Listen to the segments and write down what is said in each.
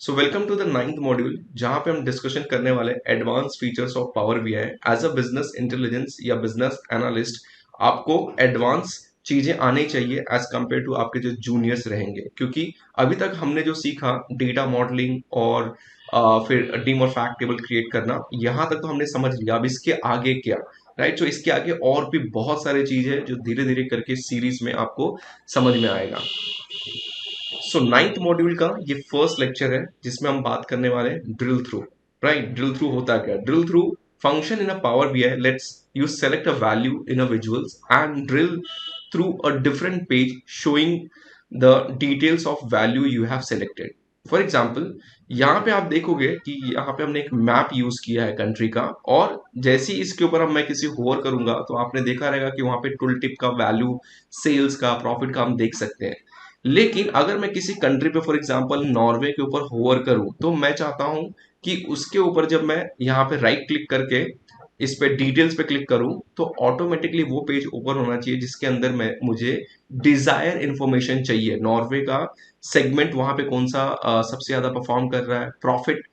So welcome to the ninth module जहां पे हम डिस्कशन करने वाले advance features of power BI. As a business intelligence या बिजनेस एनालिस्ट आपको एडवांस चीजें आनी चाहिए एज कंपेयर टू आपके जो जूनियर्स रहेंगे, क्योंकि अभी तक हमने जो सीखा डेटा मॉडलिंग और फिर डीम और फैक्ट टेबल क्रिएट करना, यहाँ तक तो हमने समझ लिया। अब इसके आगे क्या, राइट? तो इसके आगे और भी बहुत सारी चीजें हैं जो धीरे धीरे करके सीरीज में आपको समझ में आएगा। सो नाइन्थ मॉड्यूल का ये फर्स्ट लेक्चर है जिसमें हम बात करने वाले हैं drill through. Right, drill through होता क्या? Drill through function in a power BI let's you select a value in a visuals and drill through a different page showing the details of value you have selected. For example, यहाँ पे आप देखोगे कि यहाँ पे हमने एक map use किया है कंट्री का, और जैसे ही इसके ऊपर हम मैं किसी होवर करूंगा तो आपने देखा रहेगा कि वहां पे टूल टिप का वैल्यू, सेल्स का, प्रॉफिट का हम देख सकते हैं। लेकिन अगर मैं किसी कंट्री पे फॉर एग्जांपल नॉर्वे के ऊपर होवर करूं तो मैं चाहता हूं कि उसके ऊपर जब मैं यहाँ पे राइट क्लिक करके इस पे डिटेल्स पे क्लिक करूं तो ऑटोमेटिकली वो पेज ओपन होना चाहिए जिसके अंदर मैं मुझे डिजायर इंफॉर्मेशन चाहिए। नॉर्वे का सेगमेंट वहां पे कौन सा सबसे ज्यादा परफॉर्म कर रहा है, profit,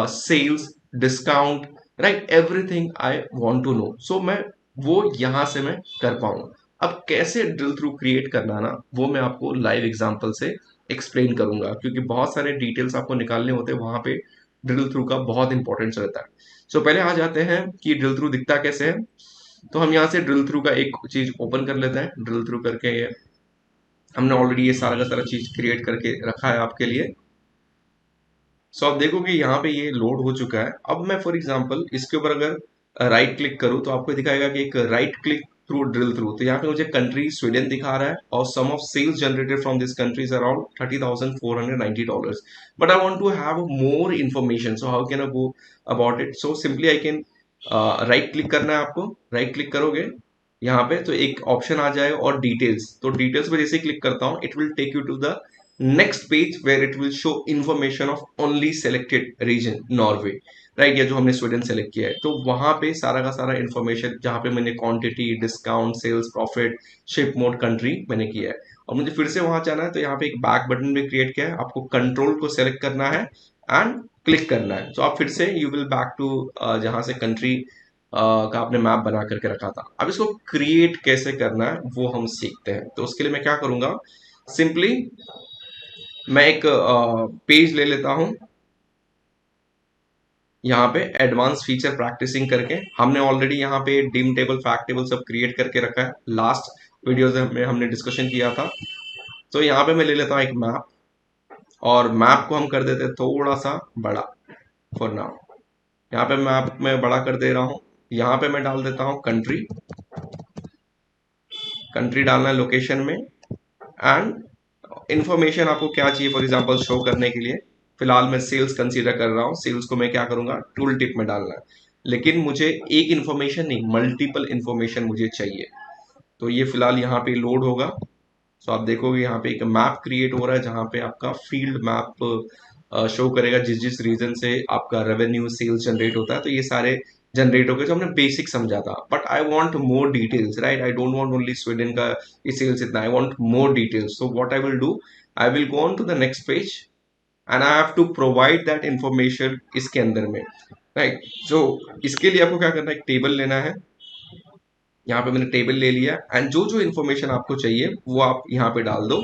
sales, discount, right, everything I want to know. So मैं वो यहां से मैं कर पाऊं। अब कैसे ड्रिल थ्रू क्रिएट करना ना, वो मैं आपको लाइव एग्जांपल से एक्सप्लेन करूंगा, क्योंकि बहुत सारे डिटेल्स आपको निकालने होते हैं। वहां पे ड्रिल थ्रू का बहुत इंपॉर्टेंस रहता है। सो पहले आ जाते हैं कि ड्रिल थ्रू दिखता कैसे है। तो हम यहाँ से ड्रिल थ्रू का एक चीज ओपन कर लेते हैं। ड्रिल थ्रू करके हमने ऑलरेडी ये सारा का सारा चीज क्रिएट करके रखा है आपके लिए। सो आप देखो कि यहाँ पे ये लोड हो चुका है। अब मैं फॉर एग्जांपल इसके ऊपर अगर राइट क्लिक करूँ तो आपको दिखाएगा कि एक right click through drill through. तो यहाँ पे मुझे कंट्री स्वीडन दिखा रहा है और sum of sales generated from this country is around $30,490। But I want to have more information, so how can I go about it? So simply I can right click करना है आपको। Right click करोगे यहाँ पे तो एक option आ जाएगा और डिटेल्स। तो डिटेल्स पे जैसे क्लिक करता हूँ it will take you to the next page where it will show information of only selected region Norway, right, या जो हमने स्वीडन सेलेक्ट किया है। तो वहां पे सारा का सारा इंफॉर्मेशन जहां पे मैंने quantity, discount, sales, profit, ship mode, country मैंने किया है। और मुझे फिर से वहां जाना है तो यहाँ पे एक बैक बटन भी क्रिएट किया है। आपको कंट्रोल को सेलेक्ट करना है एंड क्लिक करना है। तो आप फिर से यू विल बैक टू जहां से कंट्री का आपने मैप बना करके रखा था। अब इसको क्रिएट कैसे करना है वो हम सीखते हैं। तो उसके लिए मैं क्या करूंगा, सिंपली मैं एक पेज ले लेता हूं। यहाँ पे एडवांस फीचर प्रैक्टिसिंग करके हमने ऑलरेडी यहाँ पे डिम टेबल, फैक्ट टेबल सब क्रिएट करके रखा है। लास्ट वीडियोस में हमने डिस्कशन किया था। तो यहाँ पे मैं ले लेता हूँ एक मैप, और मैप को हम कर देते हैं थोड़ा सा बड़ा फॉर नाउ। यहाँ पे मैप में बड़ा कर दे रहा हूँ। यहाँ पे मैं डाल देता हूँ कंट्री। कंट्री डालना है लोकेशन में, एंड इंफॉर्मेशन आपको क्या चाहिए फॉर एग्जांपल शो करने के लिए। फिलहाल मैं सेल्स कंसीडर कर रहा हूँ। सेल्स को मैं क्या करूंगा, टूल टिप में डालना है। लेकिन मुझे एक इंफॉर्मेशन नहीं, मल्टीपल इंफॉर्मेशन मुझे चाहिए। तो ये फिलहाल यहाँ पे लोड होगा। सो आप देखोगे यहाँ पे एक मैप क्रिएट हो रहा है जहाँ पे आपका फील्ड मैप शो करेगा जिस जिस रीजन से आपका रेवेन्यू, सेल्स जनरेट होता है। तो ये सारे जनरेट हो गए जो हमने बेसिक समझा था। But I want more details, right? I don't want only Sweden का ये सेल्स इतना, I want more details. So what I will do, I will go on to the next page and I have to provide that information इसके अंदर में, right? सो इसके लिए आपको क्या करना है, एक टेबल लेना है। यहाँ पे मैंने टेबल ले लिया एंड जो जो इन्फॉर्मेशन आपको चाहिए वो आप यहाँ पे डाल दो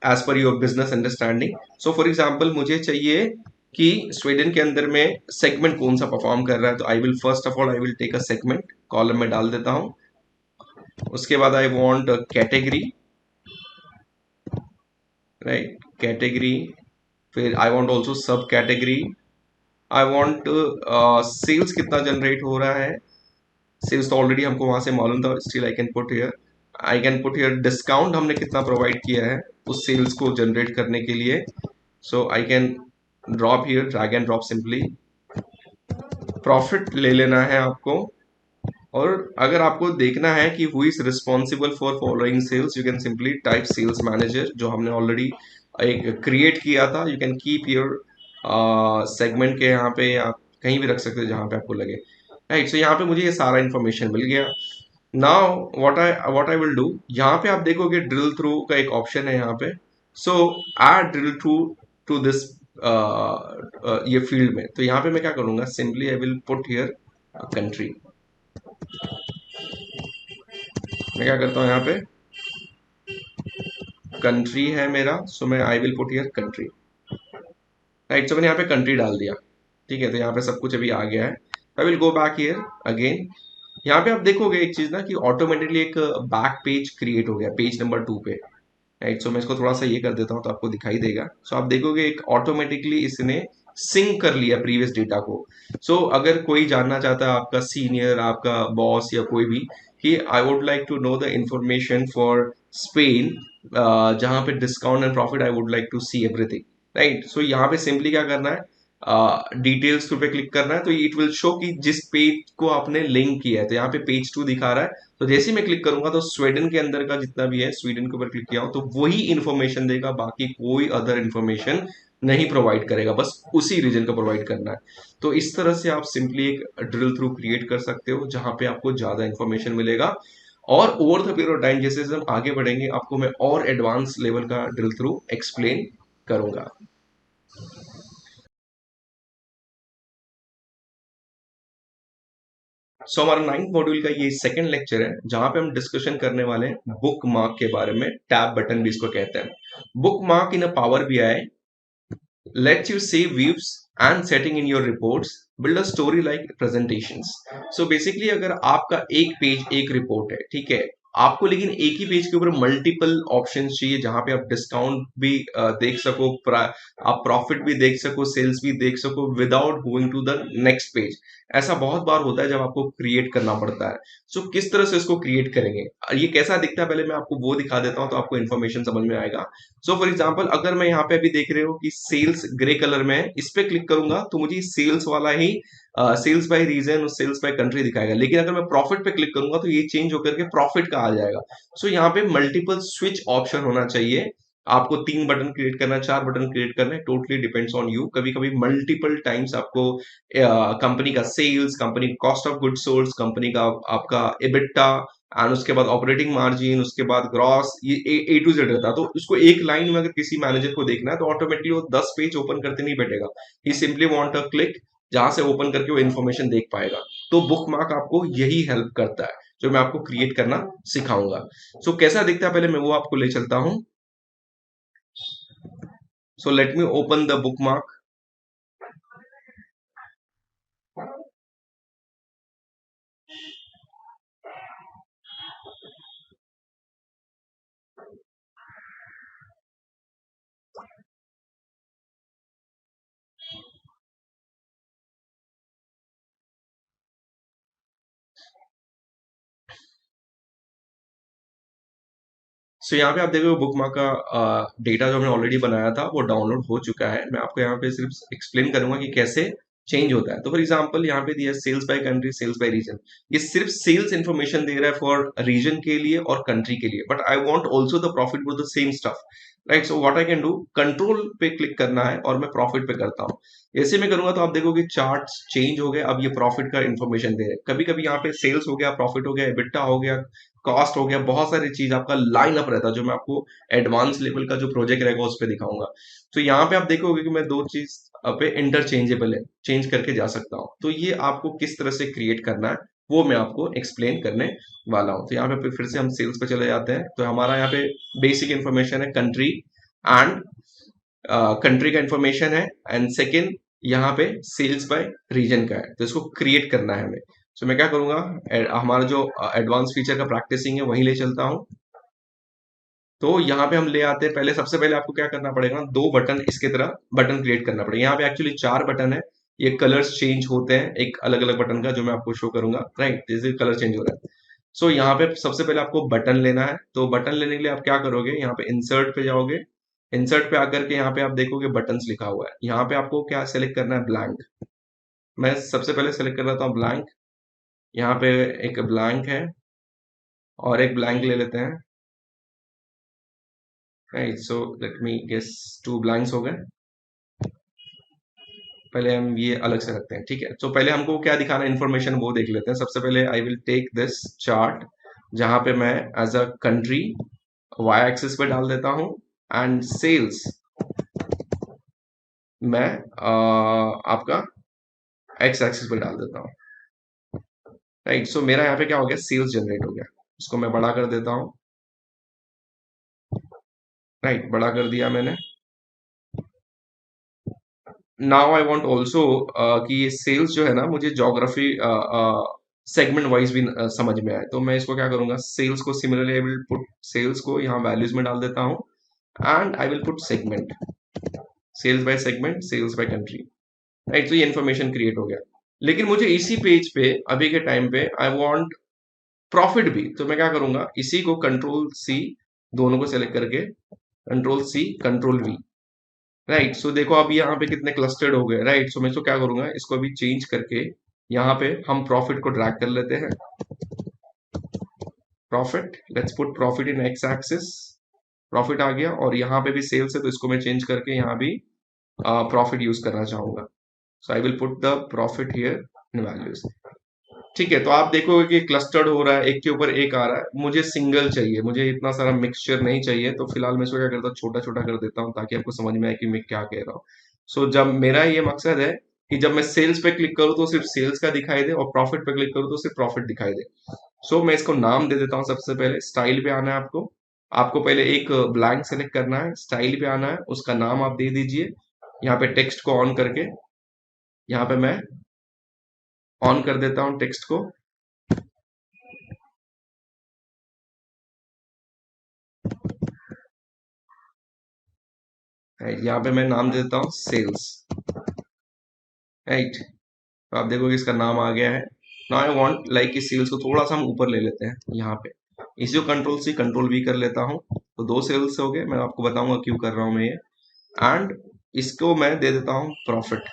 as per your business understanding. So for example मुझे चाहिए कि स्वीडन के अंदर में सेगमेंट कौन सा परफॉर्म कर रहा है। तो I will first of all I will take a segment, column में डाल देता हूँ। उसके बाद I want category, right, category. फिर I want also sub category. I want sales कितना जनरेट हो रहा है। सेल्स तो ऑलरेडी हमको वहां से मालूम था, still I can put here. I can put here discount हमने कितना प्रोवाइड किया है उस सेल्स को जनरेट करने के लिए। So I can drop here, drag and drop simply. Profit ले लेना है आपको। और अगर आपको देखना है कि who is responsible for following sales, you can simply type sales manager, जो हमने ऑलरेडी एक क्रिएट किया था। You can keep your segment के यहाँ पे आप कहीं भी रख सकते हो जहाँ पे आपको लगे, राइट? सो यहाँ पे मुझे ये सारा इंफॉर्मेशन मिल गया। Now what I will do, यहाँ पे आप देखोगे ड्रिल थ्रू का एक ऑप्शन है यहाँ पे। So add drill through to this ये फील्ड में। तो यहाँ पे मैं क्या करूंगा, simply I will put here country. मैं क्या करता हूँ यहाँ पे, कंट्री है मेरा, सो मैं I will put here country. Right, so मैंने यहाँ पे कंट्री डाल दिया। ठीक है, तो यहाँ पे सब कुछ अभी आ गया है। आई will go back here again. यहाँ पे आप देखोगे एक चीज ना कि ऑटोमेटिकली एक बैक पेज क्रिएट हो गया पेज नंबर 2 पे। राइट, सो मैं इसको थोड़ा सा ये कर देता हूँ तो आपको दिखाई देगा। सो आप देखोगे एक ऑटोमेटिकली इसने सिंक कर लिया प्रीवियस डेटा को। सो अगर कोई जानना चाहता है, आपका सीनियर, आपका बॉस या कोई भी, कि I would like to know the information for Spain, जहाँ पे discount and profit, I would like to see everything. Right, so यहाँ पे सिंपली क्या करना है, डिटेल्स पे क्लिक करना है, तो इट विल शो कि जिस पेज को आपने लिंक किया है। तो यहाँ पे पेज 2 दिखा रहा है। तो जैसे ही मैं क्लिक करूंगा तो स्वीडन के अंदर का जितना भी है, स्वीडन के ऊपर क्लिक किया हूं तो वही इंफॉर्मेशन देगा, बाकी कोई अदर इंफॉर्मेशन नहीं प्रोवाइड करेगा, बस उसी रीजन का प्रोवाइड करना है। तो इस तरह से आप सिंपली एक ड्रिल थ्रू क्रिएट कर सकते हो जहां पे आपको ज्यादा इंफॉर्मेशन मिलेगा। और over the period of time जैसे जैसे हम आगे बढ़ेंगे, आपको मैं और एडवांस लेवल का ड्रिल थ्रू एक्सप्लेन करूंगा। सो हमारा 9th मॉड्यूल का ये सेकंड लेक्चर है जहां पे हम डिस्कशन करने वाले हैं बुक मार्क के बारे में। टैब बटन भी इसको कहते हैं। Book mark in a power BI lets you save views and setting in your reports, build a story like presentations. So basically अगर आपका एक पेज एक रिपोर्ट है, ठीक है, आपको लेकिन एक ही पेज के ऊपर मल्टीपल ऑप्शंस चाहिए जहां पे आप डिस्काउंट भी देख सको, आप प्रॉफिट भी देख सको, सेल्स भी देख सको without going to the next page. ऐसा बहुत बार होता है जब आपको क्रिएट करना पड़ता है। सो किस तरह से इसको क्रिएट करेंगे, ये कैसा दिखता है, पहले मैं आपको वो दिखा देता हूं तो आपको इन्फॉर्मेशन समझ में आएगा। सो फॉर एग्जाम्पल अगर मैं यहाँ पे अभी देख रहे हो कि सेल्स ग्रे कलर में है, इस पे क्लिक करूंगा तो मुझे सेल्स वाला ही सेल्स बाय रीजन और सेल्स बाय कंट्री दिखाएगा। लेकिन अगर मैं प्रॉफिट पे क्लिक करूंगा तो ये चेंज होकर के प्रॉफिट का आ जाएगा। सो यहाँ पे मल्टीपल स्विच ऑप्शन होना चाहिए। आपको 3 बटन क्रिएट करना है, 4 बटन क्रिएट करना है, टोटली डिपेंड्स ऑन यू। कभी कभी मल्टीपल टाइम्स आपको कंपनी का sales, company cost of good sold, company का आपका एबिटा एंड उसके बाद ऑपरेटिंग मार्जिन, उसके बाद ग्रॉस, ये ए टू जेड रहता है। तो इसको एक लाइन में अगर किसी मैनेजर को देखना है तो ऑटोमेटिकली वो 10 पेज ओपन करते नहीं बैठेगा। ही सिंपली वांट अ क्लिक जहां से ओपन करके वो इन्फॉर्मेशन देख पाएगा। तो बुक मार्क आपको यही हेल्प करता है जो मैं आपको क्रिएट करना सिखाऊंगा। सो कैसा दिखता है पहले मैं वो आपको ले चलता हूं। So let me open the bookmark. So यहाँ पे आप देखो बुक मार्क का डेटा जो हमने ऑलरेडी बनाया था वो डाउनलोड हो चुका है। मैं आपको यहाँ पे सिर्फ एक्सप्लेन करूंगा कि कैसे चेंज होता है। तो फॉर एग्जांपल यहाँ पे दिया sales by country, sales by region. ये सिर्फ सेल्स इन्फॉर्मेशन दे रहा है फॉर रीजन के लिए और कंट्री के लिए, but I want also the profit for the same stuff. Right, so what I can do, control पे क्लिक करना है और मैं प्रॉफिट पे करता हूँ। ऐसे में करूंगा तो आप देखोगे चार्ट चेंज हो गए। अब ये प्रॉफिट का इन्फॉर्मेशन दे रहे हैं। कभी कभी यहाँ पे सेल्स हो गया, प्रॉफिट हो गया, एबिटा हो गया, कॉस्ट हो गया, बहुत सारी चीज आपका लाइन अप रहता है जो मैं आपको एडवांस लेवल का जो प्रोजेक्ट रहेगा उस पर दिखाऊंगा। तो यहाँ पे आप देखोगे कि मैं दो चीज पे इंटरचेंजेबल है, चेंज करके जा सकता हूँ। तो ये आपको किस तरह से क्रिएट करना है वो मैं आपको एक्सप्लेन करने वाला हूँ। तो यहाँ पे फिर से हम सेल्स पे चले जाते हैं। तो हमारा यहाँ पे बेसिक इंफॉर्मेशन है कंट्री एंड कंट्री का इंफॉर्मेशन है, एंड सेकेंड यहाँ पे सेल्स बाय रीजन का है। तो इसको क्रिएट करना है हमें। सो मैं क्या करूंगा, हमारा जो एडवांस फीचर का प्रैक्टिसिंग है वहीं ले चलता हूँ। तो यहाँ पे हम ले आते हैं। पहले सबसे पहले आपको क्या करना पड़ेगा, 2 बटन इसके तरह बटन क्रिएट करना पड़ेगा। यहाँ पे एक्चुअली 4 बटन है। ये कलर्स चेंज होते हैं एक अलग अलग बटन का, जो मैं आपको शो करूंगा। राइट, जैसे कलर चेंज हो रहा है। सो यहाँ पे सबसे पहले आपको बटन लेना है। तो बटन लेने के लिए आप क्या करोगे, यहाँ पे इंसर्ट पे जाओगे। इंसर्ट पे आकर के यहाँ पे आप देखोगे बटन्स लिखा हुआ है। यहाँ पे आपको क्या सेलेक्ट करना है, ब्लैंक। मैं सबसे पहले सेलेक्ट कर लेता हूँ ब्लैंक। यहाँ पे एक ब्लैंक है और एक ब्लैंक ले लेते हैं। Right, so let me guess 2 blanks हो गए। पहले हम ये अलग से रखते हैं, ठीक है। तो पहले हमको क्या दिखाना इन्फॉर्मेशन वो देख लेते हैं। सबसे पहले I will take this chart जहां पे मैं as a country Y axis पे डाल देता हूं एंड सेल्स मैं आपका एक्स एक्सिस पर डाल देता हूँ। राइट, सो मेरा यहाँ पे क्या हो गया, सेल्स जनरेट हो गया। इसको मैं बड़ा कर देता हूँ। राइट, बड़ा कर दिया मैंने। नाउ आई वांट ऑल्सो कि ये सेल्स जो है ना, मुझे जोग्राफी सेगमेंट वाइज भी समझ में आए। तो मैं इसको क्या करूंगा, सेल्स को similarly I will put sales को यहाँ वैल्यूज में डाल देता हूँ, and I will put segment, sales by segment, sales by country. Right, तो ये इन्फॉर्मेशन क्रिएट हो गया। लेकिन मुझे इसी पेज पे अभी के टाइम पे आई वांट प्रॉफिट भी। तो मैं क्या करूंगा, इसी को कंट्रोल सी, दोनों को सेलेक्ट करके control C control V. Right, so देखो अभी यहाँ पे कितने क्लस्टर्ड हो गए। राइट, सो मैं इसको क्या करूंगा, इसको अभी चेंज करके यहाँ पे हम प्रॉफिट को ड्रैग कर लेते हैं। Profit, let's put profit in X axis. Profit आ गया, और यहाँ पे भी सेल्स है तो इसको मैं चेंज करके यहाँ भी प्रॉफिट यूज करना चाहूंगा। So I will put the profit here in values. ठीक है, तो आप देखोगे कि क्लस्टर्ड हो रहा है, एक के ऊपर एक आ रहा है। मुझे सिंगल चाहिए, मुझे इतना सारा मिक्सचर नहीं चाहिए। तो फिलहाल मैं इसको क्या करता हूँ, छोटा छोटा कर देता हूँ ताकि आपको समझ में आए कि मैं क्या कह रहा हूँ। सो जब मेरा ये मकसद है कि जब मैं सेल्स पे क्लिक करूँ तो सिर्फ सेल्स का दिखाई दे, और प्रॉफिट पे क्लिक करूँ तो सिर्फ प्रॉफिट दिखाई दे। सो मैं इसको नाम दे देता हूँ। सबसे पहले स्टाइल पे आना है आपको। आपको पहले एक ब्लैंक सेलेक्ट करना है, स्टाइल पे आना है, उसका नाम आप दे दीजिए। यहाँ पे टेक्स्ट को ऑन करके, यहाँ पे मैं ऑन कर देता हूँ टेक्स्ट को। यहाँ पे मैं नाम दे देता हूँ सेल्स। राइट, तो आप देखोगे इसका नाम आ गया है। नाउ आई वांट लाइक इस सेल्स को थोड़ा सा हम ऊपर ले लेते हैं यहाँ पे। इसी को कंट्रोल सी कंट्रोल वी कर लेता हूँ। तो दो सेल्स हो गए, मैं आपको बताऊंगा क्यों कर रहा हूँ मैं ये। एंड इसको मैं दे देता हूँ प्रॉफिट।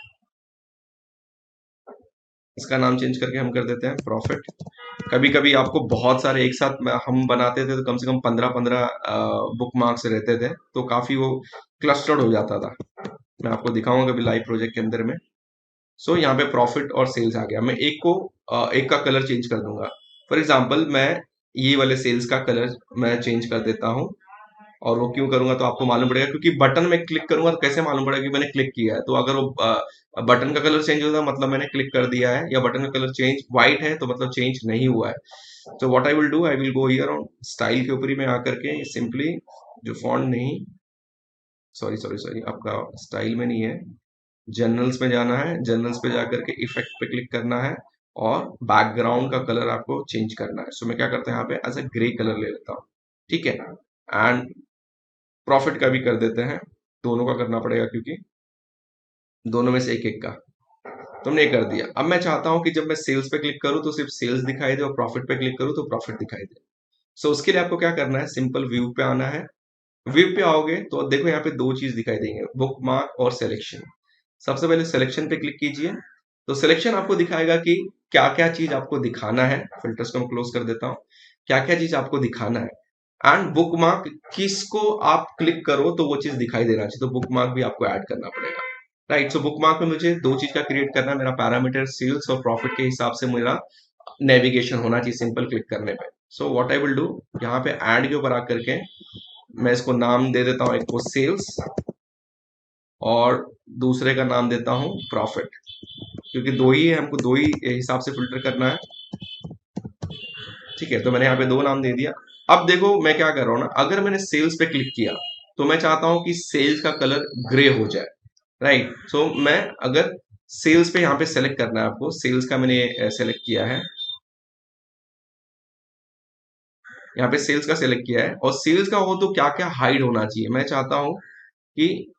इसका नाम चेंज करके हम कर देते हैं प्रॉफिट। कभी कभी आपको बहुत सारे एक साथ हम बनाते थे तो कम से कम 15-15 बुक मार्क्स रहते थे, तो काफी वो क्लस्टर्ड हो जाता था। मैं आपको दिखाऊंगा कभी लाइव प्रोजेक्ट के अंदर में। सो यहाँ पे प्रॉफिट और सेल्स आ गया। मैं एक को एक का कलर चेंज कर दूंगा। फॉर एग्जाम्पल मैं ये वाले सेल्स का कलर मैं चेंज कर देता हूँ। और वो क्यों करूंगा तो आपको मालूम पड़ेगा, क्योंकि बटन में क्लिक करूंगा तो कैसे मालूम पड़ेगा कि मैंने क्लिक किया है। तो अगर वो बटन का कलर चेंज होता है मतलब मैंने क्लिक कर दिया है, या बटन का कलर चेंज व्हाइट है तो मतलब चेंज नहीं हुआ है। तो what I will do, I will go here on style के ऊपर ही मैं आकर के सिंपली जो फॉन्ट नहीं, सॉरी सॉरी सॉरी, आपका स्टाइल में नहीं है, जनरल्स में जाना है। जनरल्स पे जाकर के इफेक्ट पे क्लिक करना है, और बैकग्राउंड का कलर आपको चेंज करना है। सो मैं क्या करता हूँ, यहाँ पे एज अ ग्रे कलर ले लेता हूँ। ठीक है, एंड प्रॉफिट का भी कर देते हैं। दोनों का करना पड़ेगा क्योंकि दोनों में से एक एक का। तुमने ये कर दिया। अब मैं चाहता हूं कि जब मैं सेल्स पे क्लिक करूं तो सिर्फ सेल्स दिखाई दे, और प्रॉफिट पे क्लिक करूं तो प्रॉफिट दिखाई दे। सो उसके लिए आपको क्या करना है, सिंपल व्यू पे आना है। व्यू पे आओगे तो देखो यहाँ पे दो चीज दिखाई देंगे, बुक मार्क और सिलेक्शन। सबसे पहले सिलेक्शन पे क्लिक कीजिए। तो सिलेक्शन आपको दिखाएगा कि क्या क्या चीज आपको दिखाना है। फिल्टर्स को मैं क्लोज कर देता हूँ। क्या क्या चीज आपको दिखाना है। एंड बुक मार्क, किसको आप क्लिक करो तो वो चीज दिखाई देना चाहिए, तो बुक मार्क भी आपको ऐड करना पड़ेगा। राइट, सो बुक मार्क में मुझे दो चीज का क्रिएट करना है। मेरा पैरामीटर सेल्स और प्रॉफिट के हिसाब से मेरा नेविगेशन होना चाहिए सिंपल क्लिक करने पे। सो व्हाट आई विल डू, यहाँ पे ऐड के ऊपर आकर के मैं इसको नाम दे देता हूँ, एक को सेल्स और दूसरे का नाम देता हूँ प्रॉफिट, क्योंकि दो ही है, हमको दो ही हिसाब से फिल्टर करना है। ठीक है, तो मैंने यहाँ पे दो नाम दे दिया। अब देखो मैं क्या कर रहा हूँ ना, अगर मैंने सेल्स पे क्लिक किया तो मैं चाहता हूं कि सेल्स का कलर ग्रे हो जाए। राइट, सो मैं अगर सेल्स पे यहाँ पे सेलेक्ट करना है आपको, सेल्स का मैंने सेलेक्ट किया है, यहाँ पे सेल्स का सेलेक्ट किया है, और सेल्स का हो तो क्या क्या हाइड होना चाहिए। मैं चाहता हूं कि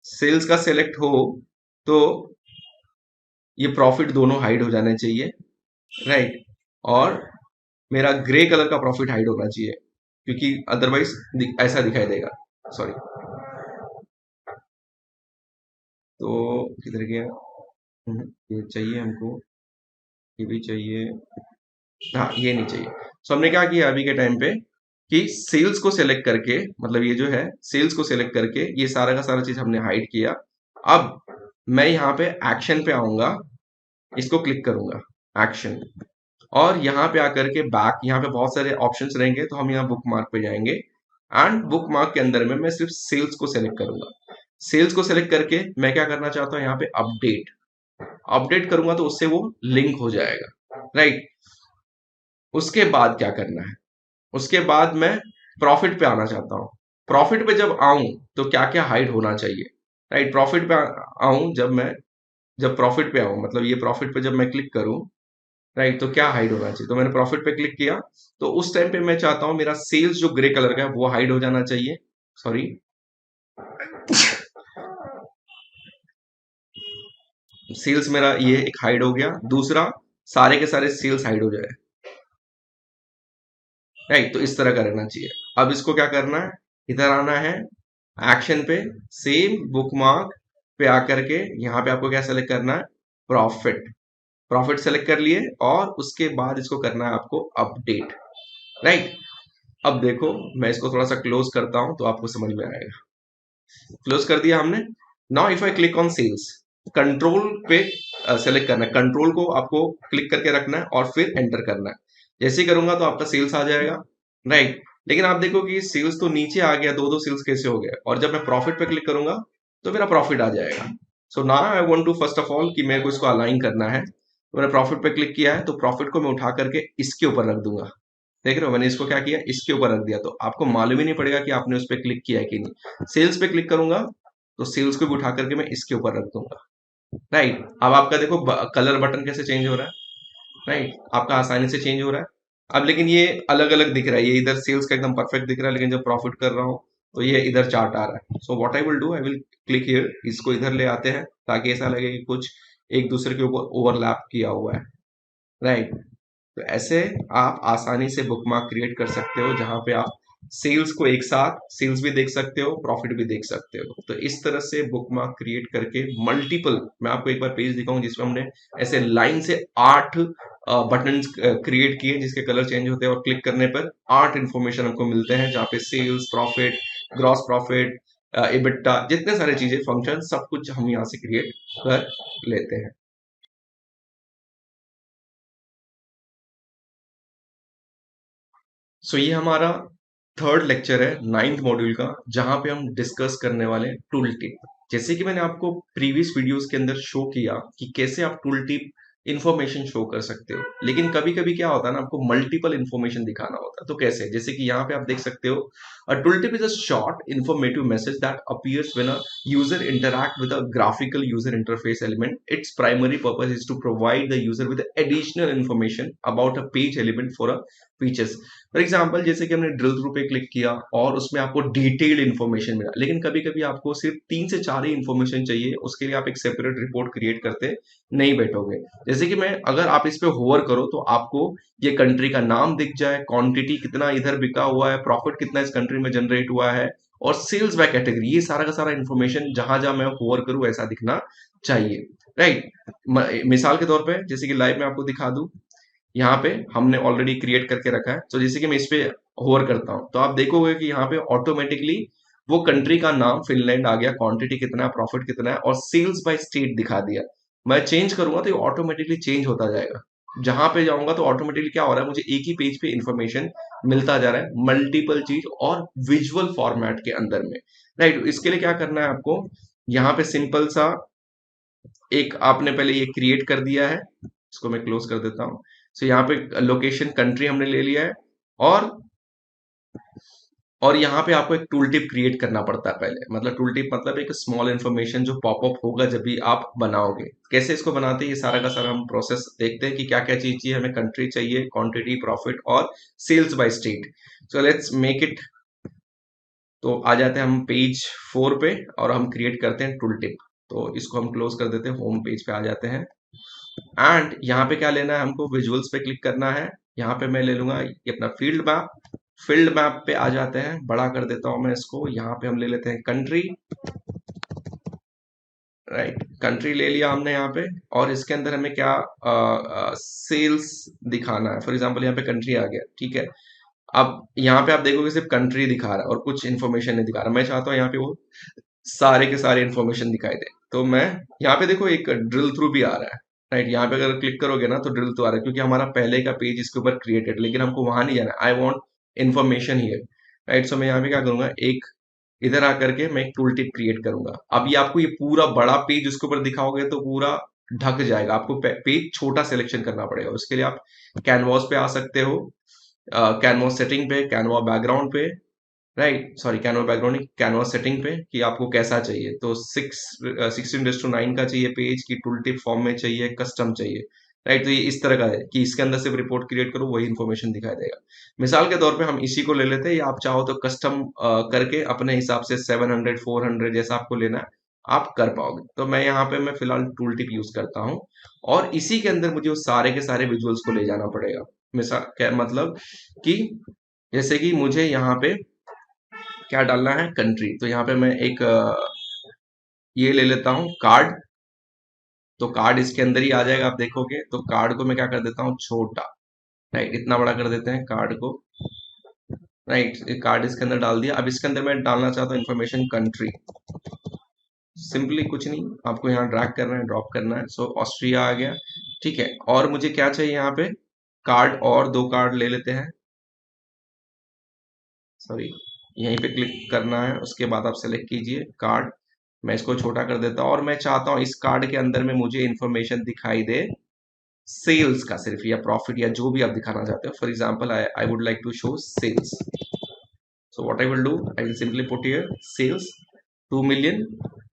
सेल्स का सेलेक्ट हो तो ये प्रॉफिट दोनों हाइड हो जाने चाहिए। राइट, और मेरा ग्रे कलर का प्रॉफिट हाइड होना चाहिए, क्योंकि अदरवाइज ऐसा दिखाई देगा। सॉरी, तो किधर गया। ये चाहिए हमको, ये भी चाहिए, हाँ ये नहीं चाहिए। सो हमने क्या किया अभी के टाइम पे कि सेल्स को सिलेक्ट करके, मतलब ये जो है सेल्स को सिलेक्ट करके ये सारा का सारा चीज हमने हाइड किया। अब मैं यहाँ पे एक्शन पे आऊंगा, इसको क्लिक करूंगा एक्शन, और यहाँ पे आकर के बैक, यहाँ पे बहुत सारे ऑप्शंस रहेंगे तो हम यहाँ बुक मार्क पे जाएंगे, एंड बुक मार्क के अंदर में मैं सिर्फ सेल्स को सिलेक्ट करूंगा। सेल्स को सेलेक्ट करके मैं क्या करना चाहता हूँ, यहाँ पे अपडेट अपडेट करूंगा तो उससे वो लिंक हो जाएगा, राइट। उसके बाद क्या करना है, उसके बाद मैं प्रॉफिट पे आना चाहता हूँ। प्रॉफिट पे जब आऊं तो क्या क्या हाइड होना चाहिए, राइट। प्रॉफिट पे आऊं जब प्रॉफिट पे आऊं, मतलब ये प्रॉफिट पे जब मैं क्लिक करूं, राइट, तो क्या हाइड होना चाहिए। तो मैंने प्रॉफिट पे क्लिक किया, तो उस टाइम पे मैं चाहता हूं मेरा सेल्स जो ग्रे कलर का है वो हाइड हो जाना चाहिए। सॉरी, सेल्स मेरा ये एक हाइड हो गया। दूसरा, सारे के सारे सेल्स हाइड हो जाए, राइट। तो इस तरह का रहना चाहिए। अब इसको क्या करना है, इधर आना है एक्शन पे, सेम बुकमार्क पे आकर के यहाँ पे आपको क्या सेलेक्ट करना है, प्रॉफिट। प्रॉफिट सेलेक्ट कर लिए और उसके बाद इसको करना है आपको अपडेट, राइट। अब देखो मैं इसको थोड़ा सा क्लोज करता हूं तो आपको समझ में आएगा। क्लोज कर दिया हमने। Now if I click on sales, control पे सेलेक्ट करना है, कंट्रोल को आपको क्लिक करके रखना है और फिर एंटर करना है। जैसे ही करूंगा तो आपका सेल्स आ जाएगा, राइट। लेकिन आप देखो कि सेल्स तो नीचे आ गया, दो दो सेल्स कैसे हो गया, और जब मैं प्रॉफिट पे क्लिक करूंगा तो मेरा प्रॉफिट आ जाएगा। So now I want to first of all कि मेरे को इसको अलाइन करना है, तो मैंने प्रॉफिट पे क्लिक किया है, तो प्रॉफिट को मैं उठा करके इसके ऊपर रख दूंगा। देख रहे हो, मैंने इसको क्या किया, इसके ऊपर रख दिया, तो आपको मालूम ही नहीं पड़ेगा कि आपने उस पर क्लिक किया है कि नहीं। सेल्स पे क्लिक करूंगा तो सेल्स को भी उठा करके मैं इसके ऊपर रख दूंगा, राइट। अब आपका देखो कलर बटन कैसे चेंज हो रहा है, राइट, आपका आसानी से चेंज हो रहा है। अब लेकिन ये अलग अलग दिख रहा है, ये इधर सेल्स का एकदम परफेक्ट दिख रहा है, लेकिन जब प्रॉफिट कर रहा हूँ तो ये इधर चार्ट आ रहा है। सो what I will do, I will click here, इसको इधर ले आते हैं ताकि ऐसा लगे कि कुछ एक दूसरे के ऊपर ओवरलैप किया हुआ है, राइट। तो ऐसे आप आसानी से बुकमार्क क्रिएट कर सकते हो, जहां पे आप सेल्स को एक साथ सेल्स भी देख सकते हो, प्रॉफिट भी देख सकते हो। तो इस तरह से बुकमार्क क्रिएट करके मल्टीपल, मैं आपको एक बार पेज दिखाऊं जिसमें हमने ऐसे लाइन से 8 बटन क्रिएट किए जिसके कलर चेंज होते हैं, और क्लिक करने पर 8 इंफॉर्मेशन हमको मिलते हैं, जहाँ पे sales, profit, gross profit, EBITDA, जितने सारे चीजें फंक्शन सब कुछ हम यहाँ से क्रिएट कर लेते हैं। सो ये हमारा थर्ड लेक्चर है नाइन्थ मॉड्यूल का, जहां पे हम डिस्कस करने वाले हैं टूल टिप। जैसे कि मैंने आपको प्रीवियस वीडियोस के अंदर शो किया कि कैसे आप टूल टिप इंफॉर्मेशन शो कर सकते हो, लेकिन कभी कभी क्या होता है ना, आपको मल्टीपल इंफॉर्मेशन दिखाना होता है। तो कैसे, जैसे कि यहाँ पे आप देख सकते हो, a tool tip is a short informative message that appears when a user interact with a graphical user interface element. Its primary purpose is to provide the user with additional information about a page element for a features. For example, जैसे कि हमने drill through पे click किया और उसमें आपको detailed information मिला, लेकिन कभी कभी आपको सिर्फ 3 से 4 ही इन्फॉर्मेशन चाहिए, उसके लिए आप एक सेपरेट रिपोर्ट क्रिएट करते नहीं बैठोगे। जैसे कि मैं, अगर आप इस पे होवर करो तो आपको ये कंट्री का नाम दिख जाए, क्वांटिटी कितना इधर बिका हुआ है, प्रॉफिट कितना इस कंट्री में जनरेट हुआ है, और सेल्स बाय कैटेगरी, ये सारा का सारा इन्फॉर्मेशन जहां जहां मैं होवर करूं ऐसा दिखना चाहिए, राइट। मिसाल के तौर पे जैसे कि लाइव में आपको दिखा दूं, यहाँ पे हमने ऑलरेडी क्रिएट करके रखा है। तो जैसे कि मैं इस पे होवर करता हूँ तो आप देखोगे कि यहाँ पे ऑटोमेटिकली वो कंट्री का नाम फिनलैंड आ गया, क्वांटिटी कितना है, प्रॉफिट कितना है, और सेल्स बाय स्टेट दिखा दिया। मैं चेंज करूंगा तो ये ऑटोमेटिकली चेंज होता जाएगा। जहां पे जाऊंगा तो ऑटोमेटिकली क्या हो रहा है, मुझे एक ही पेज पे इंफॉर्मेशन मिलता जा रहा है, मल्टीपल चीज और विजुअल फॉर्मेट के अंदर में, राइट। इसके लिए क्या करना है आपको, यहाँ पे सिंपल सा एक आपने पहले ये क्रिएट कर दिया है, इसको मैं क्लोज कर देता हूँ। सो यहाँ पे लोकेशन कंट्री हमने ले लिया है, और यहाँ पे आपको एक टूल टिप क्रिएट करना पड़ता है पहले, मतलब टूल टिप मतलब एक स्मॉल इन्फॉर्मेशन जो पॉपअप होगा जब भी आप बनाओगे। कैसे इसको बनाते हैं ये सारा का सारा हम प्रोसेस देखते हैं कि क्या क्या चीज चाहिए। हमें कंट्री चाहिए, क्वांटिटी, प्रॉफिट और sales by state. So let's make it. तो आ जाते हैं हम पेज 4 पे और हम क्रिएट करते हैं टूल टिप। तो इसको हम क्लोज कर देते हैं, होम पेज पे आ जाते हैं। एंड यहाँ पे क्या लेना है हमको, विजुअल्स पे क्लिक करना है। यहाँ पे मैं ले लूंगा ये अपना फील्ड मैप। फील्ड मैप पे आ जाते हैं, बड़ा कर देता हूं मैं इसको। यहाँ पे हम ले लेते हैं कंट्री, राइट। कंट्री ले लिया हमने यहाँ पे, और इसके अंदर हमें क्या सेल्स दिखाना है। फॉर एग्जांपल यहाँ पे कंट्री आ गया, ठीक है। अब यहाँ पे आप देखोगे सिर्फ कंट्री दिखा रहा है और कुछ इन्फॉर्मेशन नहीं दिखा रहा। मैं चाहता हूँ यहाँ पे वो सारे के सारे इन्फॉर्मेशन दिखाई दे। तो मैं यहाँ पे देखो एक ड्रिल थ्रू भी आ रहा है, राइट। यहाँ पे अगर क्लिक करोगे ना तो ड्रिल थ्रू आ रहा है, क्योंकि हमारा पहले का पेज इसके ऊपर क्रिएटेड, लेकिन हमको वहां नहीं जाना। I want information here, right. So मैं यहाँ पे क्या करूंगा, एक इधर आकर के मैं एक टूल टिप क्रिएट करूंगा। अभी आपको ये पूरा बड़ा पेज उसके ऊपर दिखाओगे तो पूरा ढक जाएगा, आपको पेज छोटा सिलेक्शन करना पड़ेगा। उसके लिए आप कैनवास पे आ सकते हो, कैनवास सेटिंग पे, कैनवा बैकग्राउंड पे, राइट, सॉरी कैनवा बैकग्राउंड नहीं, कैनवा सेटिंग पे, कि आपको कैसा चाहिए। तो 16:9 का चाहिए पेज, की टूल टिप फॉर्म में चाहिए, कस्टम चाहिए, राइट। तो ये इस तरह का है कि इसके अंदर सिर्फ रिपोर्ट क्रिएट करो, वही इन्फॉर्मेशन दिखाई देगा। मिसाल के तौर पे हम इसी को ले लेते हैं, या आप चाहो तो कस्टम करके अपने हिसाब से 700 400 जैसा आपको लेना है आप कर पाओगे। तो मैं यहाँ पे मैं फिलहाल टूल टिप यूज करता हूँ, और इसी के अंदर मुझे वो सारे के सारे विजुअल्स को ले जाना पड़ेगा। मिसाल क्या मतलब कि जैसे कि मुझे यहाँ पे क्या डालना है, कंट्री। तो यहाँ पे मैं एक ये ले लेता हूँ कार्ड। तो कार्ड इसके अंदर ही आ जाएगा, आप देखोगे। तो कार्ड को मैं क्या कर देता हूँ, छोटा, राइट, इतना बड़ा कर देते हैं कार्ड को, राइट। कार्ड इसके अंदर डाल दिया। अब इसके अंदर मैं डालना चाहता हूँ इन्फॉर्मेशन कंट्री। सिंपली कुछ नहीं, आपको यहाँ ड्रैग करना है, ड्रॉप करना है। सो ऑस्ट्रिया आ गया, ठीक है। और मुझे क्या चाहिए यहाँ पे, कार्ड, और 2 कार्ड ले लेते हैं, सॉरी, यहीं पे क्लिक करना है। उसके बाद आप सेलेक्ट कीजिए कार्ड, मैं इसको छोटा कर देता हूँ, और मैं चाहता हूँ इस कार्ड के अंदर में मुझे इंफॉर्मेशन दिखाई दे सेल्स का सिर्फ, या प्रॉफिट, या जो भी आप दिखाना चाहते हो। For example I would like to show sales. So what I will do, I will simply put here sales 2 million.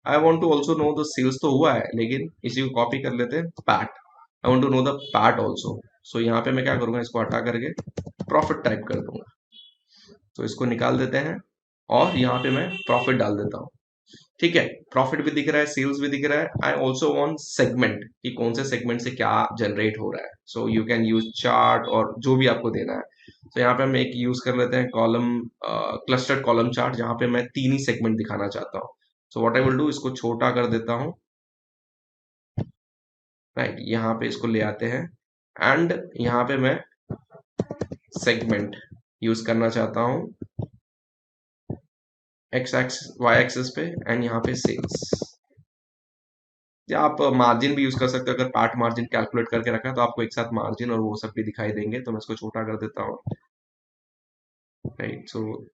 I want to also know the sales, तो हुआ है, लेकिन इसी को कॉपी कर लेते हैं, PAT. I want to know the PAT also. So यहाँ पे मैं क्या करूंगा, इसको हटा करके प्रॉफिट टाइप कर दूंगा। तो इसको निकाल देते हैं, और यहाँ पे मैं प्रॉफिट डाल देता हूँ, ठीक है। प्रॉफिट भी दिख रहा है, सेल्स भी दिख रहा है। आई ऑल्सो वांट सेगमेंट, कि कौन से सेगमेंट से क्या जनरेट हो रहा है। So you can use chart, और जो भी आपको देना है। तो यहाँ पे हम एक यूज कर लेते हैं कॉलम, क्लस्टर्ड कॉलम चार्ट, जहाँ पे मैं 3 ही सेगमेंट दिखाना चाहता हूँ। सो व्हाट आई विल डू, इसको छोटा कर देता हूँ, राइट। यहाँ पे इसको ले आते हैं, एंड यहाँ पे मैं सेगमेंट यूज करना चाहता हूँ एक्स एक्स वाई एक्सिस पे, एंड यहाँ पे सेल्स। या आप मार्जिन भी यूज कर सकते हो, अगर पार्ट मार्जिन कैलकुलेट करके रखा है तो आपको एक साथ मार्जिन और वो सब भी दिखाई देंगे। तो मैं इसको छोटा कर देता हूँ, राइट। सो